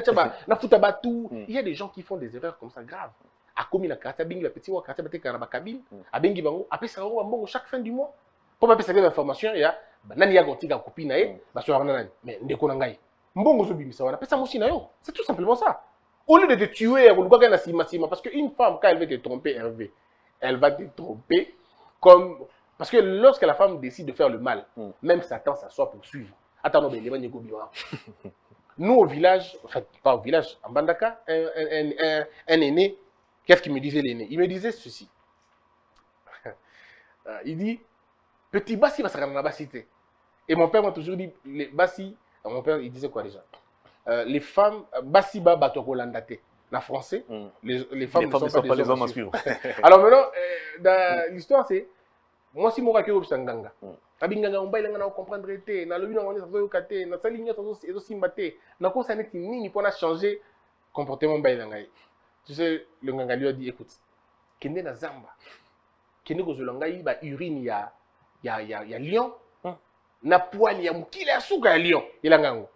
y a des gens qui font des erreurs comme ça graves. A commis la carte, la petite ou carte, la cabine, a bengi bango, après ça va chaque fin du mois. Pour pas passer l'information, il y a nani ya gonti ga copine nae, ba so nani, mais ndeko na ngai. Mbongo zo bimisa wana, pesa mosi na yo. C'est tout simplement ça. Au lieu de te tuer, on doit gagner sima parce qu'une femme quand elle veut te tromper, Hervé, elle va te tromper comme parce que lorsque la femme décide de faire le mal, même Satan s'assoit pour suivre. Attends, mais nous au village, enfin pas au village, en Bandaka, un aîné, qu'est-ce qu'il me disait l'aîné? Il me disait ceci. Il dit, petit Bassi va se rendre la cité. Et mon père m'a toujours dit, les Bassi, mon père il disait quoi déjà? Les femmes, Bassi ba batoko landate. En français, les femmes ne sont pas les hommes à suivre. Alors maintenant, l'histoire c'est, moi si mon raké au Sanganga. Abinganga on baila na comprendre té na lobi na ngone sazo yokaté na salinga sazo simbaté na ko saneti nini pour na changer comportement baila ngai. Tu sais le nganga lui a dit écoute kende na zamba kende ko zolanga yi ba urine ya lion na poil ya mukila ya suka ya lion ila ngango.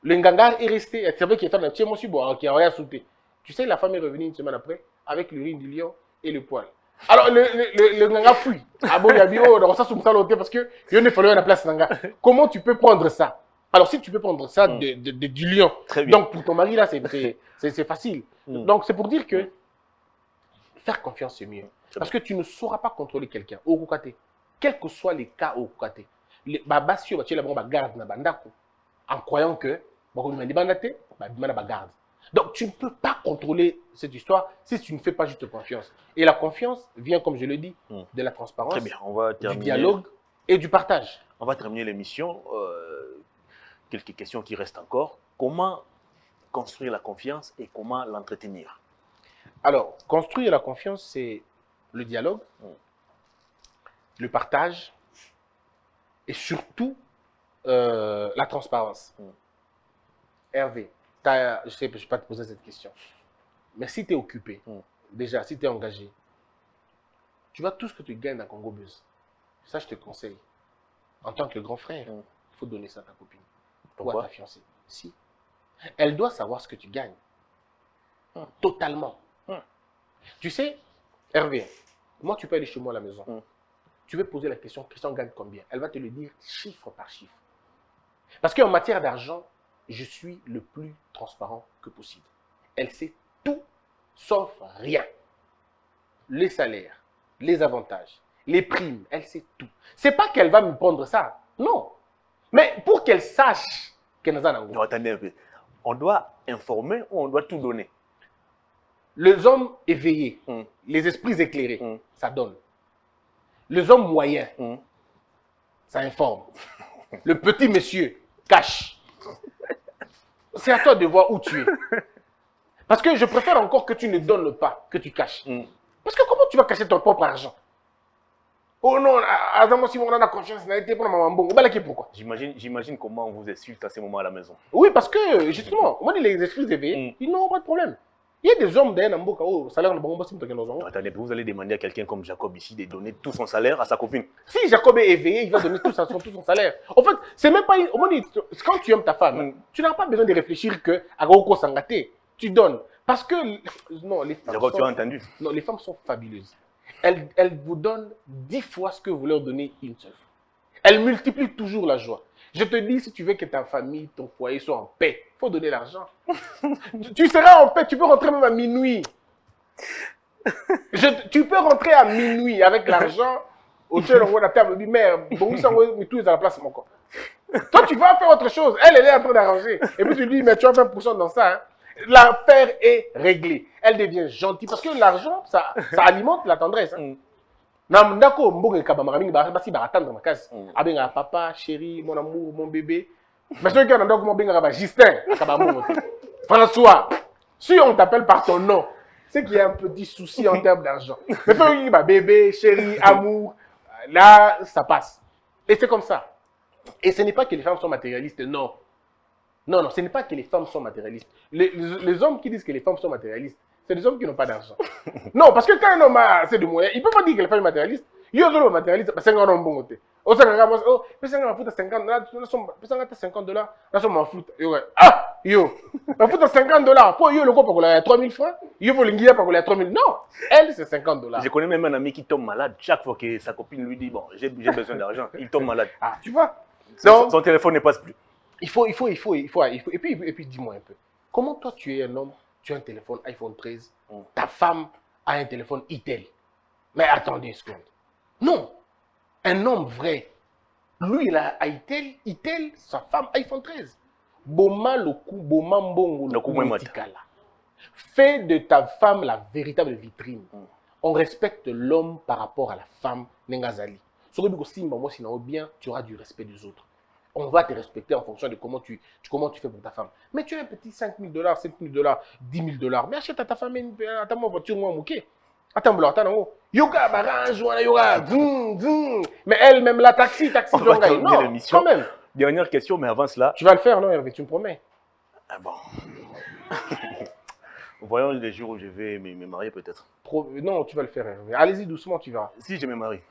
Le nganga est resté c'est vrai qu'il était dans chez moi subo qui a rien sauté. Tu sais la femme est revenue une semaine après avec l'urine du lion et le poil. Alors, le nganga fuit. Ah bon, il y a dit, oh, dans ça, c'est parce que il ne fallait la place nanga. Comment tu peux prendre ça? Alors, si tu peux prendre ça du lion, donc pour ton mari, là, c'est facile. Donc, c'est pour dire que faire confiance, c'est mieux. Parce que tu ne sauras pas contrôler quelqu'un. Au Kukate. Quels que soient les cas au Kukate. Basio, tu la garde na bandako. En croyant que, garde. Donc, tu ne peux pas contrôler cette histoire si tu ne fais pas juste confiance. Et la confiance vient, comme je le dis, de la transparence, très bien. On va terminer, du dialogue et du partage. On va terminer l'émission. Quelques questions qui restent encore. Comment construire la confiance et comment l'entretenir? Alors, construire la confiance, c'est le dialogue, le partage et surtout la transparence. Hervé. Je sais que je ne vais pas te poser cette question. Mais si tu es occupé, déjà, si tu es engagé, tu vois tout ce que tu gagnes dans Congo Buzz. Ça, je te conseille. En tant que grand frère, il faut donner ça à ta copine. Pourquoi? Ou à ta fiancée. Si. Elle doit savoir ce que tu gagnes. Totalement. Tu sais, Hervé, moi, tu peux aller chez moi à la maison. Tu veux poser la question, Christian gagne combien? Elle va te le dire chiffre par chiffre. Parce qu'en matière d'argent, je suis le plus transparent que possible. Elle sait tout, sauf rien. Les salaires, les avantages, les primes, elle sait tout. C'est pas qu'elle va me prendre ça, non. Mais pour qu'elle sache qu'elle n'a pas. Non, attendez un peu. On doit informer ou on doit tout donner? Les hommes éveillés, les esprits éclairés, ça donne. Les hommes moyens, ça informe. Le petit monsieur cache. C'est à toi de voir où tu es. Parce que je préfère encore que tu ne donnes pas, que tu caches. Parce que comment tu vas cacher ton propre argent? Oh non, si on a confiance, pourquoi? J'imagine comment on vous insulte à ce moment à la maison. Oui, parce que justement, moi, les esprits éveillés, ils n'ont pas de problème. Il y a des hommes derrière Namboka, oh, salaire de bon attendez, vous allez demander à quelqu'un comme Jacob ici de donner tout son salaire à sa copine. Si Jacob est éveillé, il va donner tout son salaire. En fait, c'est même pas. Quand tu aimes ta femme, tu n'as pas besoin de réfléchir que Agoko Sangaté, tu donnes. Parce que non, les femmes. Jacob, tu as entendu? Non, les femmes sont fabuleuses. Elles vous donnent 10 fois ce que vous leur donnez une seule fois. Elles multiplient toujours la joie. Je te dis, si tu veux que ta famille, ton foyer soit en paix, il faut donner l'argent. Tu seras en paix, tu peux rentrer même à minuit. Tu peux rentrer à minuit avec l'argent. Au tel on la table, dit, mère, bon, ça, tout est à la place, mon corps. Toi, tu vas faire autre chose. Elle est en train d'arranger. Et puis tu dis, mais tu as 20% dans ça. Hein. L'affaire est réglée. Elle devient gentille. Parce que l'argent, ça alimente la tendresse. Hein. Namdako mbonge kabamara mingi basi baratendre makasi. Abenga papa, chéri, mon amour, mon bébé. Mais ceux qui ont ndako mbonga ba Justin, akabambongo. François, si on t'appelle par ton nom, c'est qu'il y a un petit souci en termes d'argent. Mais toi, il dit bébé, chéri, amour, là, ça passe. Et c'est comme ça. Et ce n'est pas que les femmes sont matérialistes, non. Non, non, ce n'est pas que les femmes sont matérialistes. Les hommes qui disent que les femmes sont matérialistes, c'est des hommes qui n'ont pas d'argent. Non, parce que quand un homme a assez de moyens, il ne peut pas dire que les femmes sont matérialistes. Il y a des hommes matérialistes, c'est un homme bon côté. Oh, c'est un homme, oh, mais c'est un homme 50 $, là, c'est un foot. Ah, yo, un foot à $50. Pour yo, le coup, pour la 3000 francs, yo, pour l'inguia, pour la 3000. Non, elle, c'est $50. Je connais même un ami qui tombe malade chaque fois que sa copine lui dit, bon, j'ai besoin d'argent, il tombe malade. Ah, tu vois. Son téléphone ne passe plus. Il faut. Et puis dis-moi un peu. Comment toi, tu es un homme, tu as un téléphone iPhone 13, ta femme a un téléphone Itel. Mais attendez une seconde. Non. Un homme vrai, lui, il a Itel, sa femme iPhone 13. Boma le coup, boma mbongo le coup motikala. Fais de ta femme la véritable vitrine. On respecte l'homme par rapport à la femme Nengazali. Bien, tu auras du respect des autres. On va te respecter en fonction de comment tu fais pour ta femme. Mais tu as un petit $5 000, $7 000, $10 000. Mais achète à ta femme une voiture, moi, ok. Attends, attends, yoga, barrage, yoga, mais elle, même la taxi, non, quand même. Dernière question, mais avant cela. Tu vas le faire, non, Hervé, tu me promets. Ah bon. Voyons les jours où je vais me marier, peut-être. Non, tu vas le faire, Hervé. Allez-y doucement, tu verras. Si je me marie.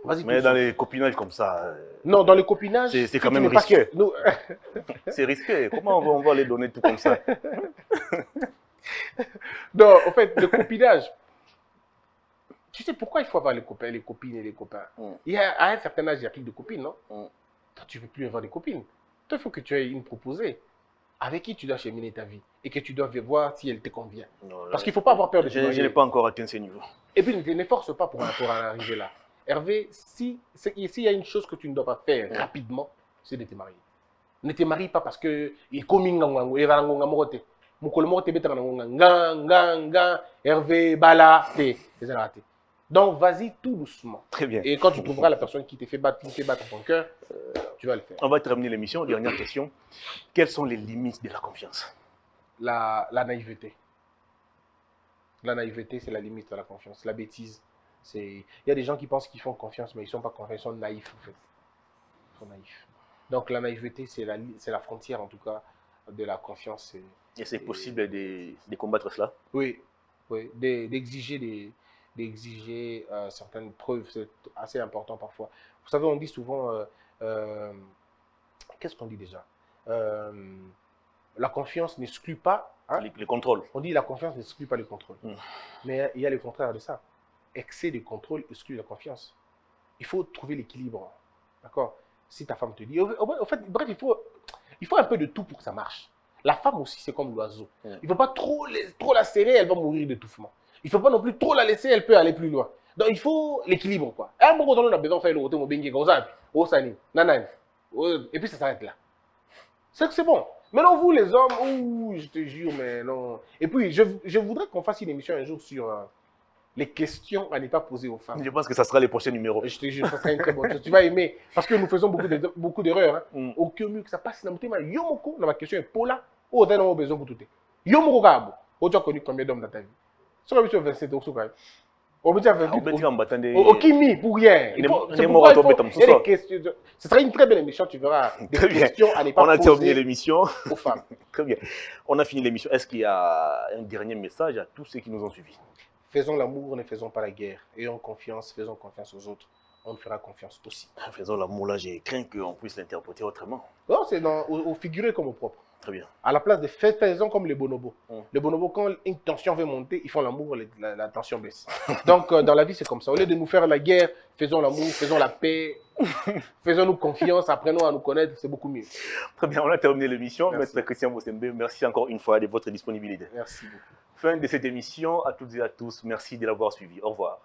Vas-y. Mais dans les copinages comme ça. Non, dans les copinages. C'est quand même risqué. C'est risqué. Comment on va les donner tout comme ça? Non, en fait, le copinage. Tu sais pourquoi il faut avoir les copains, les copines et les copains? Il y a, à un certain âge, il n'y a plus de copines, non? Toi, tu ne veux plus avoir des copines. Toi, il faut que tu aies une proposée avec qui tu dois cheminer ta vie et que tu dois voir si elle te convient. Non, là, parce qu'il ne faut pas avoir peur de te marier. Je n'ai pas encore atteint ce niveau. Et puis, ne force pas pour arriver là. Hervé, s'il y a une chose que tu ne dois pas faire rapidement, c'est de te marier. Ne te marie pas parce que il Hervé, Bala, donc, vas-y tout doucement. Très bien. Et quand tu trouveras la personne qui te fait battre ton cœur, tu vas le faire. On va terminer l'émission. Dernière question. Quelles sont les limites de la confiance? La naïveté. La naïveté, c'est la limite de la confiance. La bêtise, c'est... Il y a des gens qui pensent qu'ils font confiance, mais ils ne sont pas confiants, ils sont naïfs, en fait. Ils sont naïfs. Donc, la naïveté, c'est la frontière, en tout cas, de la confiance. Et c'est possible de combattre cela? Oui. D'exiger certaines preuves, c'est assez important parfois. Vous savez, on dit souvent, qu'est-ce qu'on dit déjà? La confiance n'exclut pas... Hein? Les contrôles. On dit la confiance n'exclut pas le contrôle. Mais il y a le contraire de ça. Excès de contrôle exclut la confiance. Il faut trouver l'équilibre. D'accord? Si ta femme te dit... En fait, bref, il faut un peu de tout pour que ça marche. La femme aussi, c'est comme l'oiseau. Il ne faut pas trop la serrer, elle va mourir d'étouffement. Il ne faut pas non plus trop la laisser, elle peut aller plus loin. Donc, il faut l'équilibre, quoi. À un moment donné, on a besoin de faire le côté mobengue, et puis ça s'arrête là. C'est que c'est bon. Maintenant, vous, les hommes, je te jure, mais non. Et puis, je voudrais qu'on fasse une émission un jour sur les questions à ne pas poser aux femmes. Je pense que ça sera les prochains numéros. Je te jure, ça sera une très bonne chose. Tu vas aimer. Parce que nous faisons beaucoup d'erreurs. Hein. Au mieux que ça passe dans ma question est Paula. Oh, on a besoin pour tout. Yomoko Gabo. Oh, tu as connu combien d'hommes dans ta vie? Sur la mission 27 au Soukai. On peut dire 28. Au Kimi, pour rien. Il y a des questions. Ce sera une très belle émission, tu verras. Des questions à ne pas poser. On a terminé l'émission. Aux femmes. Très bien. On a fini l'émission. Est-ce qu'il y a un dernier message à tous ceux qui nous ont suivis? Faisons l'amour, ne faisons pas la guerre. Ayons confiance, faisons confiance aux autres. On fera confiance aussi. Faisons l'amour, là, j'ai craint qu'on puisse l'interpréter autrement. Non, c'est au figuré comme au propre. Très bien. À la place de faisons comme les bonobos. Les bonobos, quand une tension veut monter, ils font l'amour, la tension baisse. Donc, dans la vie, c'est comme ça. Au lieu de nous faire la guerre, faisons l'amour, faisons la paix, faisons-nous confiance, apprenons à nous connaître, c'est beaucoup mieux. Très bien, on a terminé l'émission. Maître Christian Bosembe, merci encore une fois de votre disponibilité. Merci beaucoup. Fin de cette émission, à toutes et à tous. Merci de l'avoir suivi. Au revoir.